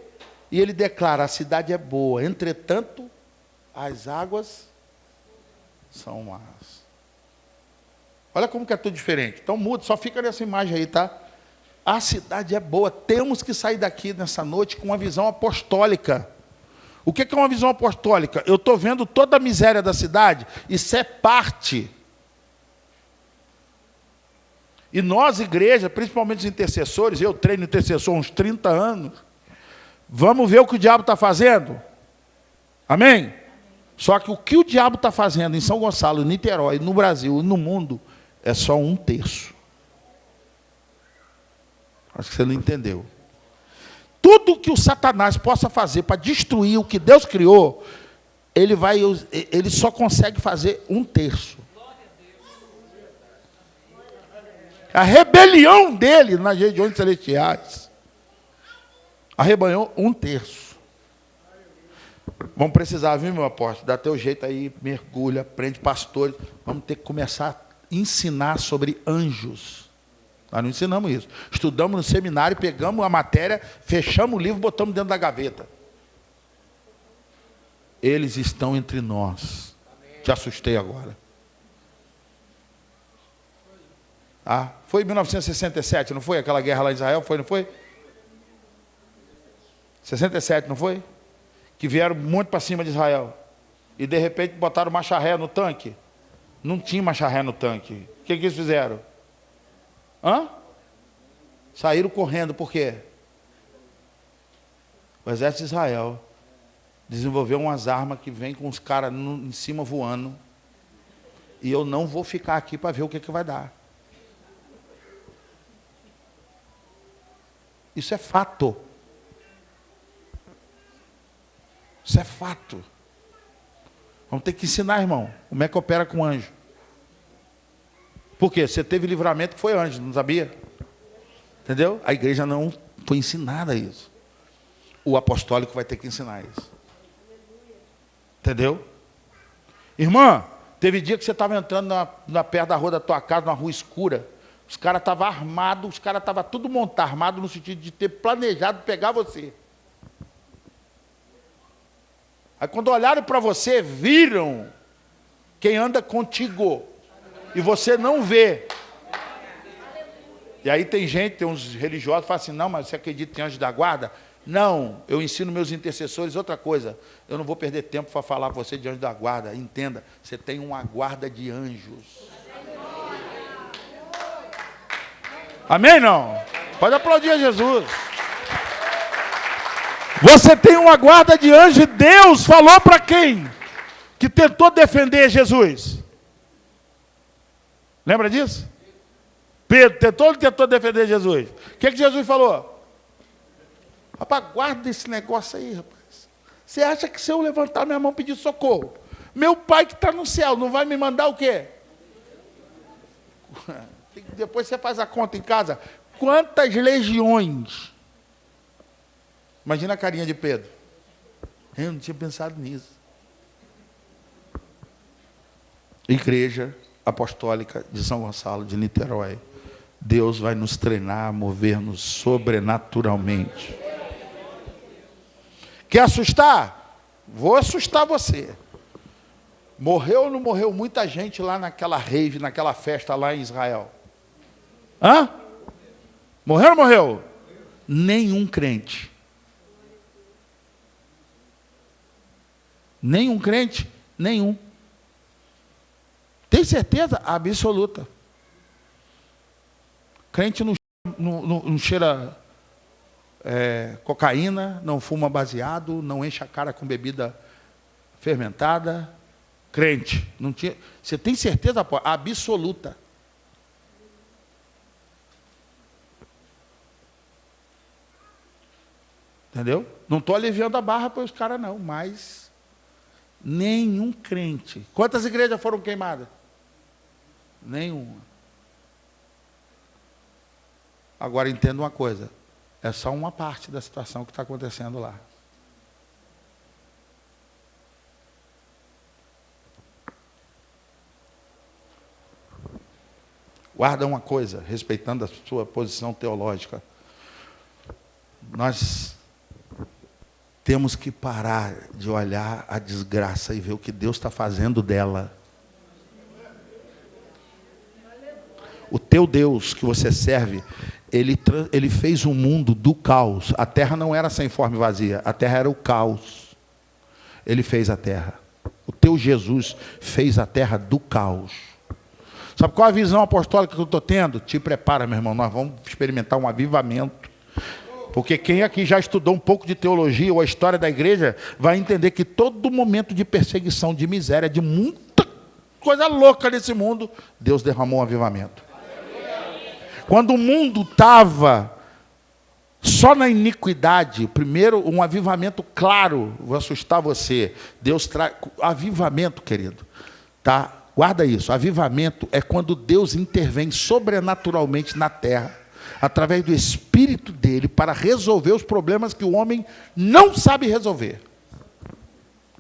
E ele declara, a cidade é boa, entretanto, as águas são más. Olha como que é tudo diferente. Então muda, só fica nessa imagem aí, tá? A cidade é boa, temos que sair daqui nessa noite com uma visão apostólica. O que é uma visão apostólica? Eu estou vendo toda a miséria da cidade, isso é parte. E nós, igreja, principalmente os intercessores, eu treino intercessor há uns 30 anos, vamos ver o que o diabo está fazendo? Amém? Só que o que o diabo está fazendo em São Gonçalo, em Niterói, no Brasil e no mundo, é só 1/3. Acho que você não entendeu. Tudo que o Satanás possa fazer para destruir o que Deus criou, ele só consegue fazer 1/3. A rebelião dele nas regiões celestiais arrebanhou 1/3. Vamos precisar, viu, meu apóstolo? Dá teu jeito aí, mergulha, prende pastores. Vamos ter que começar a ensinar sobre anjos. Nós não ensinamos isso. Estudamos no seminário, pegamos a matéria, fechamos o livro, botamos dentro da gaveta. Eles estão entre nós. Te assustei agora. Ah, foi em 1967, não foi? Aquela guerra lá em Israel, foi, não foi? 67, não foi? Que vieram muito para cima de Israel. E de repente botaram marcha ré no tanque. Não tinha marcha ré no tanque. O que eles fizeram? Saíram correndo, por quê? O exército de Israel desenvolveu umas armas que vem com os caras em cima voando. E eu não vou ficar aqui para ver o que vai dar. Isso é fato. Isso é fato. Vamos ter que ensinar, irmão, como é que opera com anjo. Por quê? Você teve livramento que foi anjo, não sabia? Entendeu? A igreja não foi ensinada isso. O apostólico vai ter que ensinar isso. Entendeu? Irmã, teve dia que você estava entrando na perto da rua da tua casa, numa rua escura. Os caras estavam armados, os caras estavam tudo montado, armado no sentido de ter planejado pegar você. Aí quando olharam para você, viram quem anda contigo. E você não vê. E aí tem uns religiosos que falam assim, não, mas você acredita em anjo da guarda? Não, eu ensino meus intercessores outra coisa. Eu não vou perder tempo para falar para você de anjo da guarda. Entenda, você tem uma guarda de anjos. Amém, não? Pode aplaudir a Jesus. Você tem uma guarda de anjos e Deus falou para quem? Que tentou defender Jesus. Lembra disso? Pedro tentou defender Jesus. O que Jesus falou? Rapaz, guarda esse negócio aí, rapaz. Você acha que se eu levantar minha mão e pedir socorro, meu pai que está no céu não vai me mandar o quê? Depois você faz a conta em casa. Quantas legiões? Imagina a carinha de Pedro. Eu não tinha pensado nisso. Igreja Apostólica de São Gonçalo de Niterói. Deus vai nos treinar a mover-nos sobrenaturalmente. Quer assustar? Vou assustar você. Morreu ou não morreu muita gente lá naquela rave, naquela festa lá em Israel? Morreu ou não morreu? Nenhum crente. Nenhum crente? Nenhum. Tem certeza? Absoluta. Crente não cheira cocaína, não fuma baseado, não enche a cara com bebida fermentada. Crente. Não tinha, você tem certeza? Absoluta. Entendeu? Não estou aliviando a barra para os caras não, mas nenhum crente. Quantas igrejas foram queimadas? Nenhuma. Agora entenda uma coisa, é só uma parte da situação que está acontecendo lá. Guarda uma coisa, respeitando a sua posição teológica. Nós temos que parar de olhar a desgraça e ver o que Deus está fazendo dela. O teu Deus que você serve, ele fez um mundo do caos. A terra não era sem forma e vazia, a terra era o caos. Ele fez a terra. O teu Jesus fez a terra do caos. Sabe qual a visão apostólica que eu estou tendo? Te prepara, meu irmão, nós vamos experimentar um avivamento. Porque quem aqui já estudou um pouco de teologia ou a história da igreja, vai entender que todo momento de perseguição, de miséria, de muita coisa louca nesse mundo, Deus derramou um avivamento. Quando o mundo estava só na iniquidade, primeiro um avivamento claro, vou assustar você, Deus traz, avivamento, querido, tá? Guarda isso, avivamento é quando Deus intervém sobrenaturalmente na terra, através do Espírito dele, para resolver os problemas que o homem não sabe resolver.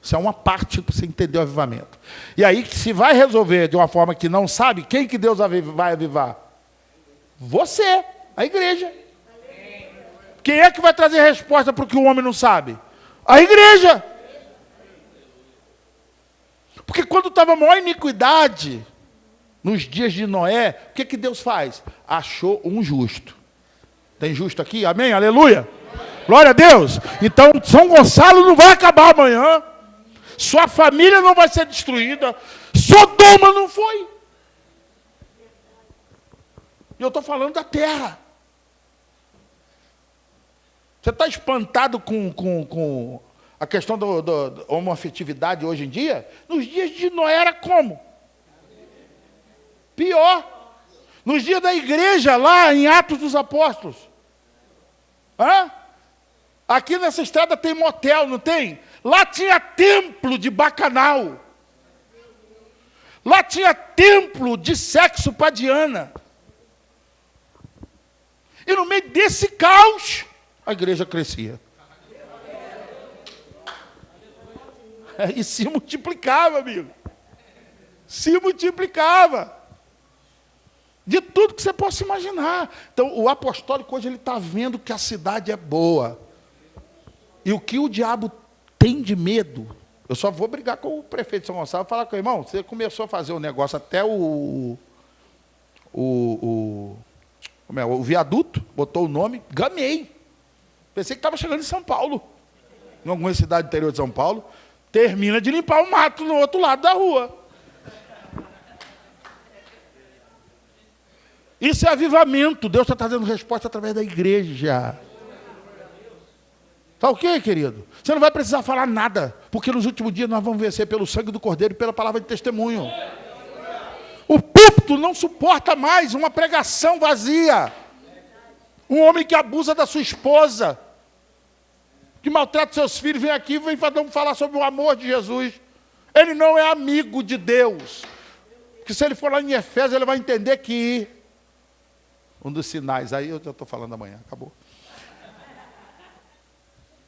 Isso é uma parte para você entender o avivamento. E aí, se vai resolver de uma forma que não sabe, quem que Deus vai avivar? Você, a igreja. Quem é que vai trazer resposta para o que o homem não sabe? A igreja. Porque quando estava a maior iniquidade, nos dias de Noé, o que Deus faz? Achou um justo. Tem justo aqui? Amém? Aleluia! Glória a Deus! Então, São Gonçalo não vai acabar amanhã. Sua família não vai ser destruída. Sodoma não foi. E eu estou falando da terra. Você está espantado com a questão da homoafetividade hoje em dia? Nos dias de Noé era como? Pior. Nos dias da igreja, lá em Atos dos Apóstolos. Hã? Aqui nessa estrada tem motel, não tem? Lá tinha templo de bacanal. Lá tinha templo de sexo para Diana. E no meio desse caos, a igreja crescia. E se multiplicava, amigo. Se multiplicava. De tudo que você possa imaginar. Então, o apostólico hoje ele está vendo que a cidade é boa. E o que o diabo tem de medo, eu só vou brigar com o prefeito de São Gonçalo e falar com o irmão, você começou a fazer o negócio até o viaduto, botou o nome, gamei. Pensei que estava chegando em São Paulo. Em alguma cidade do interior de São Paulo, termina de limpar o mato no outro lado da rua. Isso é avivamento. Deus está trazendo resposta através da igreja. Tá ok, querido? Você não vai precisar falar nada, porque nos últimos dias nós vamos vencer pelo sangue do Cordeiro e pela palavra de testemunho. O púlpito não suporta mais uma pregação vazia. Um homem que abusa da sua esposa, que maltrata seus filhos, vem aqui e vem falar sobre o amor de Jesus. Ele não é amigo de Deus. Porque se ele for lá em Efésios, ele vai entender que um dos sinais, aí eu já estou falando amanhã, acabou.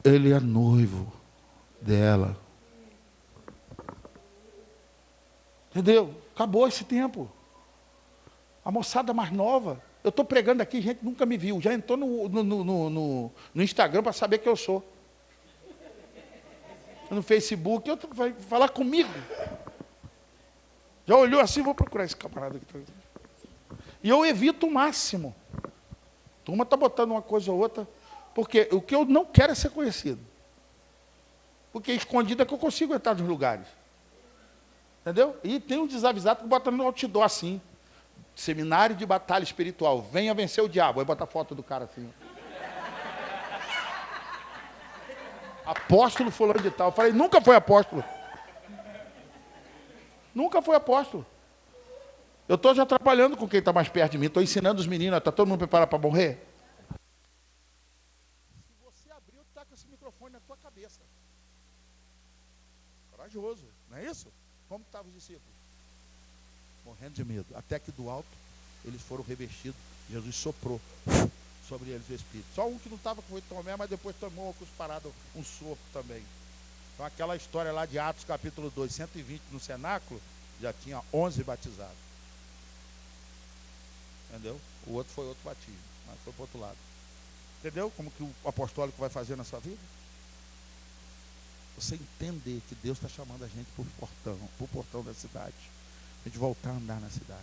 Ele é noivo dela. Entendeu? Acabou esse tempo. A moçada mais nova. Eu estou pregando aqui, gente nunca me viu. Já entrou no Instagram para saber quem eu sou. No Facebook, vai falar comigo. Já olhou assim, vou procurar esse camarada aqui. E eu evito o máximo. A turma está botando uma coisa ou outra. Porque o que eu não quero é ser conhecido. Porque escondido é que eu consigo entrar nos lugares. Entendeu? E tem um desavisado que bota no outdoor assim. Seminário de batalha espiritual. Venha vencer o diabo. Aí bota a foto do cara assim. Apóstolo fulano de tal. Eu falei, nunca foi apóstolo. Nunca foi apóstolo. Eu estou já trabalhando com quem está mais perto de mim. Estou ensinando os meninos. Está todo mundo preparado para morrer? Se você abriu, está com esse microfone na tua cabeça. Corajoso, não é isso? Como estavam os discípulos? Morrendo de medo. Até que do alto, eles foram revestidos. Jesus soprou sobre eles o Espírito. Só um que não estava com o Tomé, mas depois tomou uma cusparada, um sopro também. Então aquela história lá de Atos capítulo 2, 120 no cenáculo, já tinha 11 batizados. Entendeu? O outro foi outro batismo, mas foi para o outro lado. Entendeu como que o apostólico vai fazer na sua vida? Você entender que Deus está chamando a gente para o portão da cidade. A gente voltar a andar na cidade.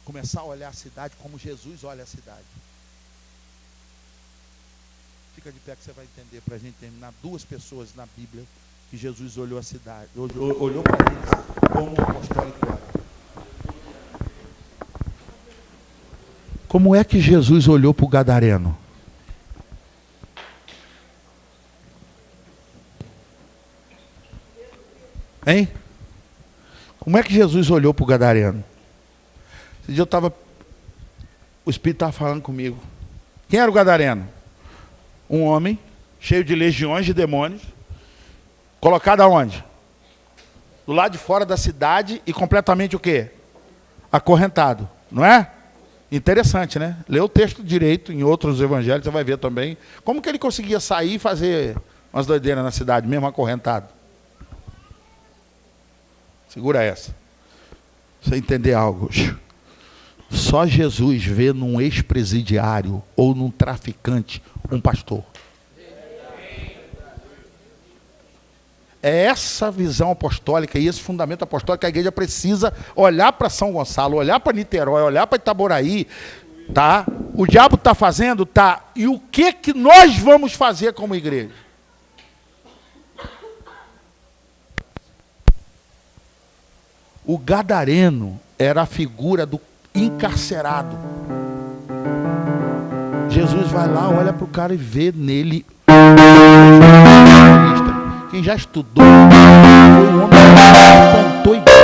Começar a olhar a cidade como Jesus olha a cidade. Fica de pé que você vai entender para a gente terminar. 2 pessoas na Bíblia que Jesus olhou a cidade, olhou para eles como um apostólico era. Como é que Jesus olhou para o gadareno? Hein? Como é que Jesus olhou para o gadareno? Esse dia o Espírito estava falando comigo. Quem era o gadareno? Um homem cheio de legiões de demônios, colocado aonde? Do lado de fora da cidade e completamente o quê? Acorrentado, não é? Interessante, né? Lê o texto direito em outros evangelhos, você vai ver também como que ele conseguia sair e fazer umas doideiras na cidade, mesmo acorrentado. Segura essa. Você entender algo. Só Jesus vê num ex-presidiário ou num traficante um pastor. É essa visão apostólica e esse fundamento apostólico que a igreja precisa olhar para São Gonçalo, olhar para Niterói, olhar para Itaboraí, tá? O diabo está fazendo, tá? E o que nós vamos fazer como igreja? O gadareno era a figura do encarcerado. Jesus vai lá, olha para o cara e vê nele. Quem já estudou, foi um homem que plantou igreja.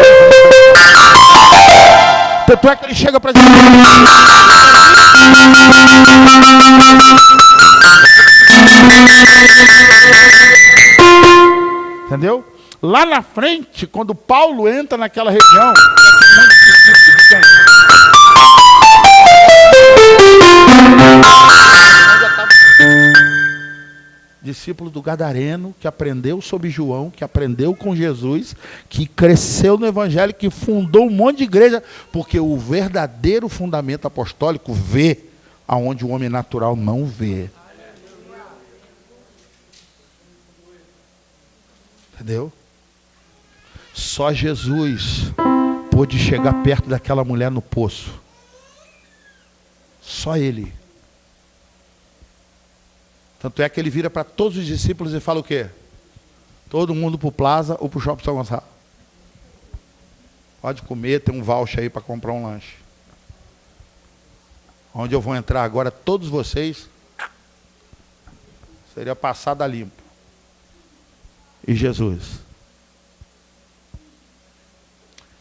Tanto é que ele chega para Jesus. Entendeu? Lá na frente, quando Paulo entra naquela região, discípulo do gadareno, que aprendeu sobre João, que aprendeu com Jesus, que cresceu no evangelho, que fundou um monte de igreja, porque o verdadeiro fundamento apostólico vê aonde o homem natural não vê. Entendeu? Só Jesus pôde chegar perto daquela mulher no poço. Só ele. Tanto é que ele vira para todos os discípulos e fala o quê? Todo mundo para o Plaza ou para o Shopping São Gonçalo. Pode comer, tem um voucher aí para comprar um lanche. Onde eu vou entrar agora, todos vocês, seria passada limpo. E Jesus?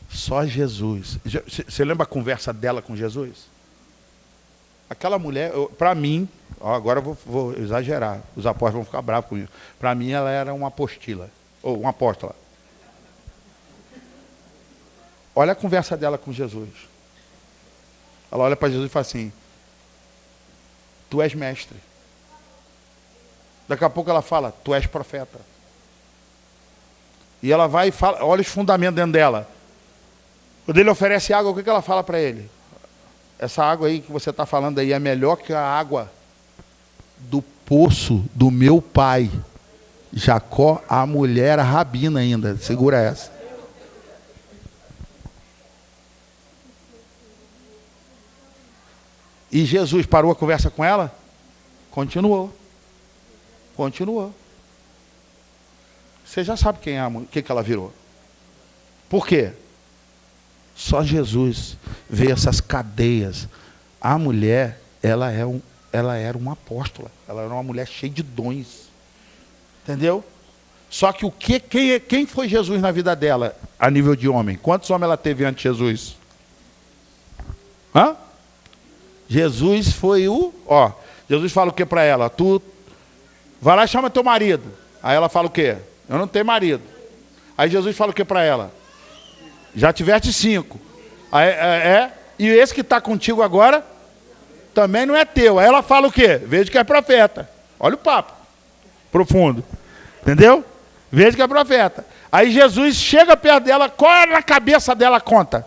Só Jesus. Você lembra a conversa dela com Jesus? Aquela mulher, para mim, agora eu vou exagerar, os apóstolos vão ficar bravos comigo. Para mim ela era uma apostila, ou uma apóstola. Olha a conversa dela com Jesus. Ela olha para Jesus e fala assim: tu és mestre. Daqui a pouco ela fala: tu és profeta. E ela vai e fala, olha os fundamentos dentro dela. Quando ele oferece água, o que ela fala para ele? Essa água aí que você está falando aí é melhor que a água do poço do meu pai. Jacó, a mulher, a rabina ainda. Segura essa. E Jesus parou a conversa com ela? Continuou. Continuou. Você já sabe quem é a mulher, o que ela virou. Por quê? Só Jesus vê essas cadeias. A mulher, ela era uma apóstola. Ela era uma mulher cheia de dons. Entendeu? Só que quem foi Jesus na vida dela, a nível de homem? Quantos homens ela teve antes de Jesus? Hã? Jesus foi Jesus fala o que para ela? Tu vai lá e chama teu marido. Aí ela fala o quê? Eu não tenho marido. Aí Jesus fala o que para ela? Já tiveste 5. E esse que está contigo agora também não é teu. Aí ela fala o quê? Veja que é profeta. Olha o papo profundo. Entendeu? Veja que é profeta. Aí Jesus chega perto dela, qual é na cabeça dela a conta?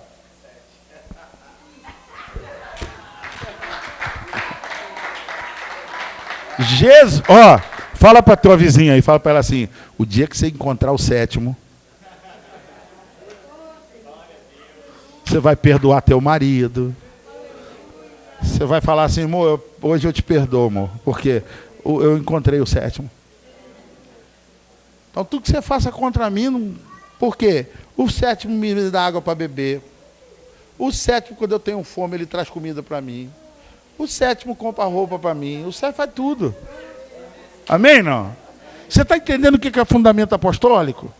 Jesus, fala para tua vizinha aí, fala para ela assim: o dia que você encontrar o 7º, você vai perdoar teu marido. Você vai falar assim: amor, hoje eu te perdoo, amor. Porque eu encontrei o sétimo. Então tudo que você faça contra mim, não... por quê? O sétimo me dá água para beber. O sétimo, quando eu tenho fome, ele traz comida para mim. O sétimo compra roupa para mim. O sétimo faz tudo. Amém, não? Você está entendendo o que é fundamento apostólico?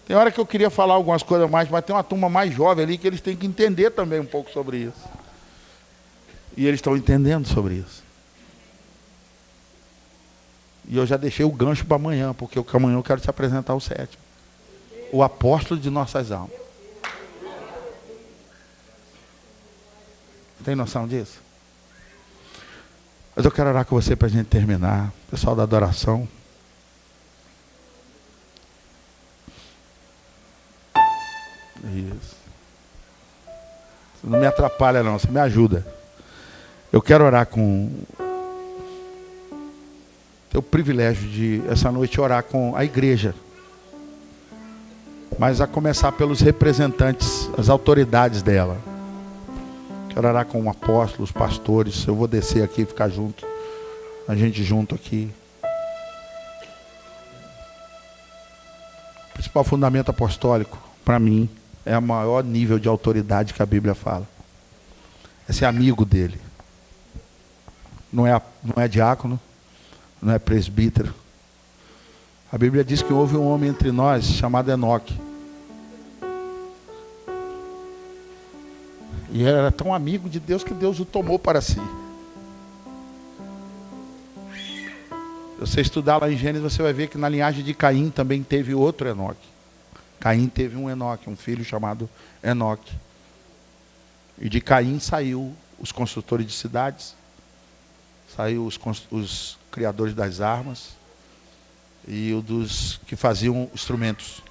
Tem hora que eu queria falar algumas coisas mais, mas tem uma turma mais jovem ali que eles têm que entender também um pouco sobre isso. E eles estão entendendo sobre isso. E eu já deixei o gancho para amanhã, porque amanhã eu quero te apresentar o sétimo. O apóstolo de nossas almas. Tem noção disso? Mas eu quero orar com você para a gente terminar. Pessoal da adoração. Isso. Você não me atrapalha não, você me ajuda. Eu quero orar com... Tenho o privilégio de, essa noite, orar com a igreja. Mas a começar pelos representantes, as autoridades dela. Quero orar com o apóstolo, os pastores. Eu vou descer aqui e ficar junto. A gente junto aqui. O principal fundamento apostólico, para mim, é o maior nível de autoridade que a Bíblia fala. É ser amigo dele. Não é diácono, não é presbítero. A Bíblia diz que houve um homem entre nós chamado Enoque. E ele era tão amigo de Deus que Deus o tomou para si. Se você estudar lá em Gênesis, você vai ver que na linhagem de Caim também teve outro Enoque. Caim teve um Enoque, um filho chamado Enoque. E de Caim saiu os construtores de cidades, saiu os criadores das armas e o dos que faziam instrumentos.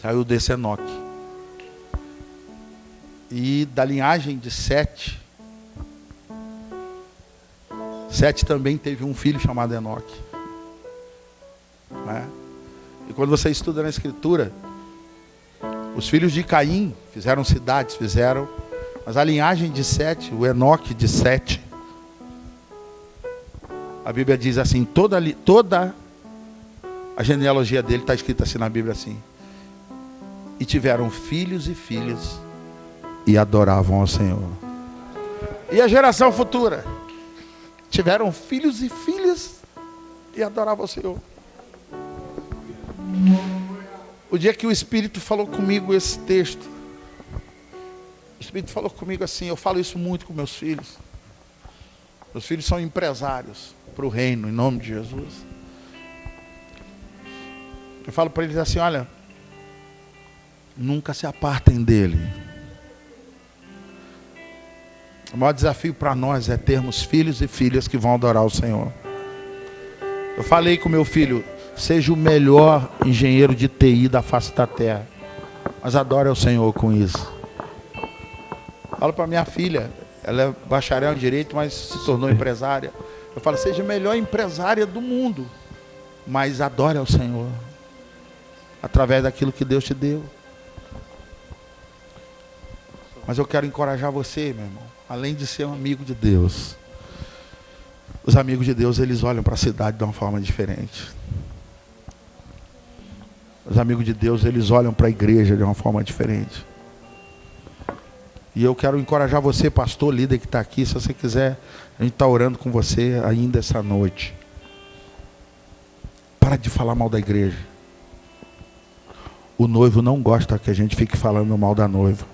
Saiu desse Enoque. E da linhagem de Sete também teve um filho chamado Enoque. Né? E quando você estuda na Escritura, os filhos de Caim fizeram cidades, mas a linhagem de Sete, o Enoque de Sete, a Bíblia diz assim, toda a genealogia dele está escrita assim na Bíblia assim. E tiveram filhos e filhas e adoravam ao Senhor. E a geração futura? Tiveram filhos e filhas e adoravam ao Senhor. O dia que o Espírito falou comigo esse texto, o Espírito falou comigo assim, eu falo isso muito com meus filhos. Meus filhos são empresários para o reino, em nome de Jesus. Eu falo para eles assim, olha, nunca se apartem dele. O maior desafio para nós é termos filhos e filhas que vão adorar o Senhor. Eu falei com meu filho, seja o melhor engenheiro de TI da face da terra, mas adore o Senhor com isso. Falo para minha filha, ela é bacharel em direito, mas se tornou empresária. Eu falo, seja a melhor empresária do mundo, mas adore ao Senhor, através daquilo que Deus te deu. Mas eu quero encorajar você, meu irmão, além de ser um amigo de Deus, os amigos de Deus, eles olham para a cidade de uma forma diferente. Os amigos de Deus, eles olham para a igreja de uma forma diferente. E eu quero encorajar você, pastor, líder que está aqui, se você quiser, a gente está orando com você ainda essa noite. Para de falar mal da igreja. O noivo não gosta que a gente fique falando mal da noiva.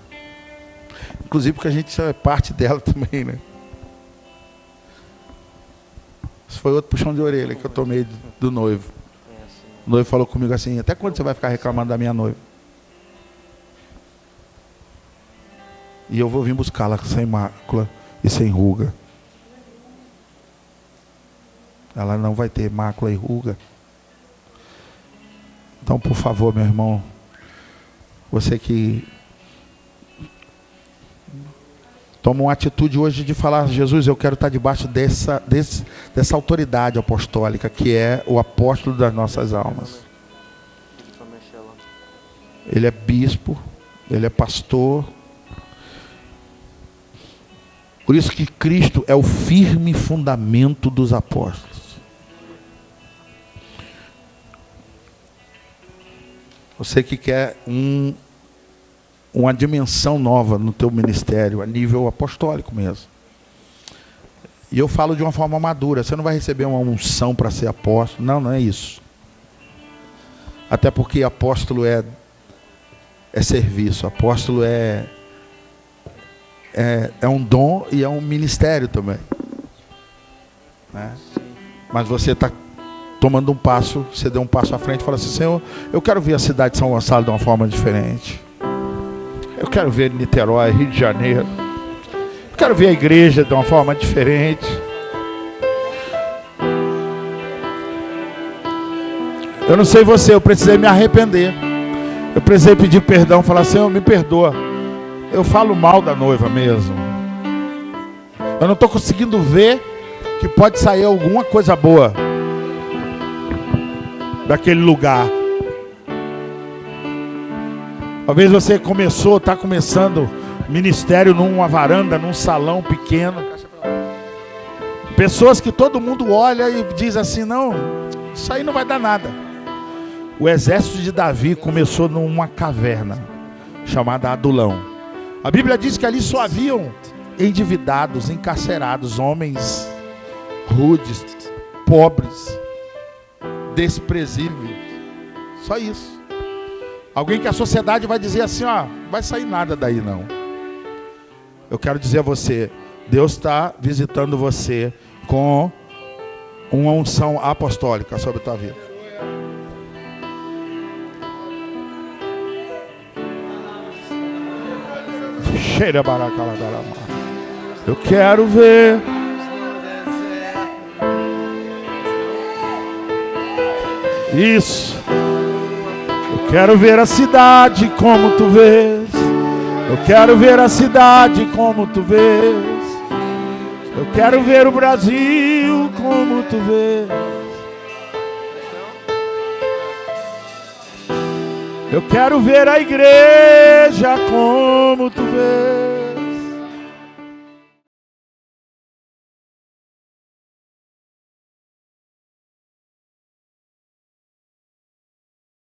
Inclusive porque a gente é parte dela também, né? Isso foi outro puxão de orelha que eu tomei do noivo. O noivo falou comigo assim, até quando você vai ficar reclamando da minha noiva? E eu vou vir buscá-la sem mácula e sem ruga. Ela não vai ter mácula e ruga. Então, por favor, meu irmão, você que toma uma atitude hoje de falar, Jesus, eu quero estar debaixo dessa autoridade apostólica, que é o apóstolo das nossas almas. Ele é bispo, ele é pastor. Por isso que Cristo é o firme fundamento dos apóstolos. Você que quer uma dimensão nova no teu ministério, a nível apostólico mesmo. E eu falo de uma forma madura. Você não vai receber uma unção para ser apóstolo. Não, não é isso. Até porque apóstolo é serviço. Apóstolo é um dom e é um ministério também. Né? Mas você está tomando um passo, você deu um passo à frente e fala assim: Senhor, eu quero ver a cidade de São Gonçalo de uma forma diferente. Eu quero ver Niterói, Rio de Janeiro. Eu quero ver a igreja de uma forma diferente. Eu não sei você, eu precisei me arrepender. Eu precisei pedir perdão, falar: Senhor, me perdoa. Eu falo mal da noiva mesmo. Eu não estou conseguindo ver que pode sair alguma coisa boa daquele lugar. Talvez você está começando ministério numa varanda, num salão pequeno. Pessoas que todo mundo olha e diz assim: não, isso aí não vai dar nada. O exército de Davi começou numa caverna chamada Adulão. A Bíblia diz que ali só haviam endividados, encarcerados, homens rudes, pobres, desprezíveis. Só isso. Alguém que a sociedade vai dizer assim: ó, não vai sair nada daí não. Eu quero dizer a você, Deus está visitando você com uma unção apostólica sobre a tua vida. Cheira baracaladarama. Eu quero ver. Isso. Eu quero ver a cidade como tu vês. Eu quero ver a cidade como tu vês. Eu quero ver o Brasil como tu vês. Eu quero ver a igreja como tu vês.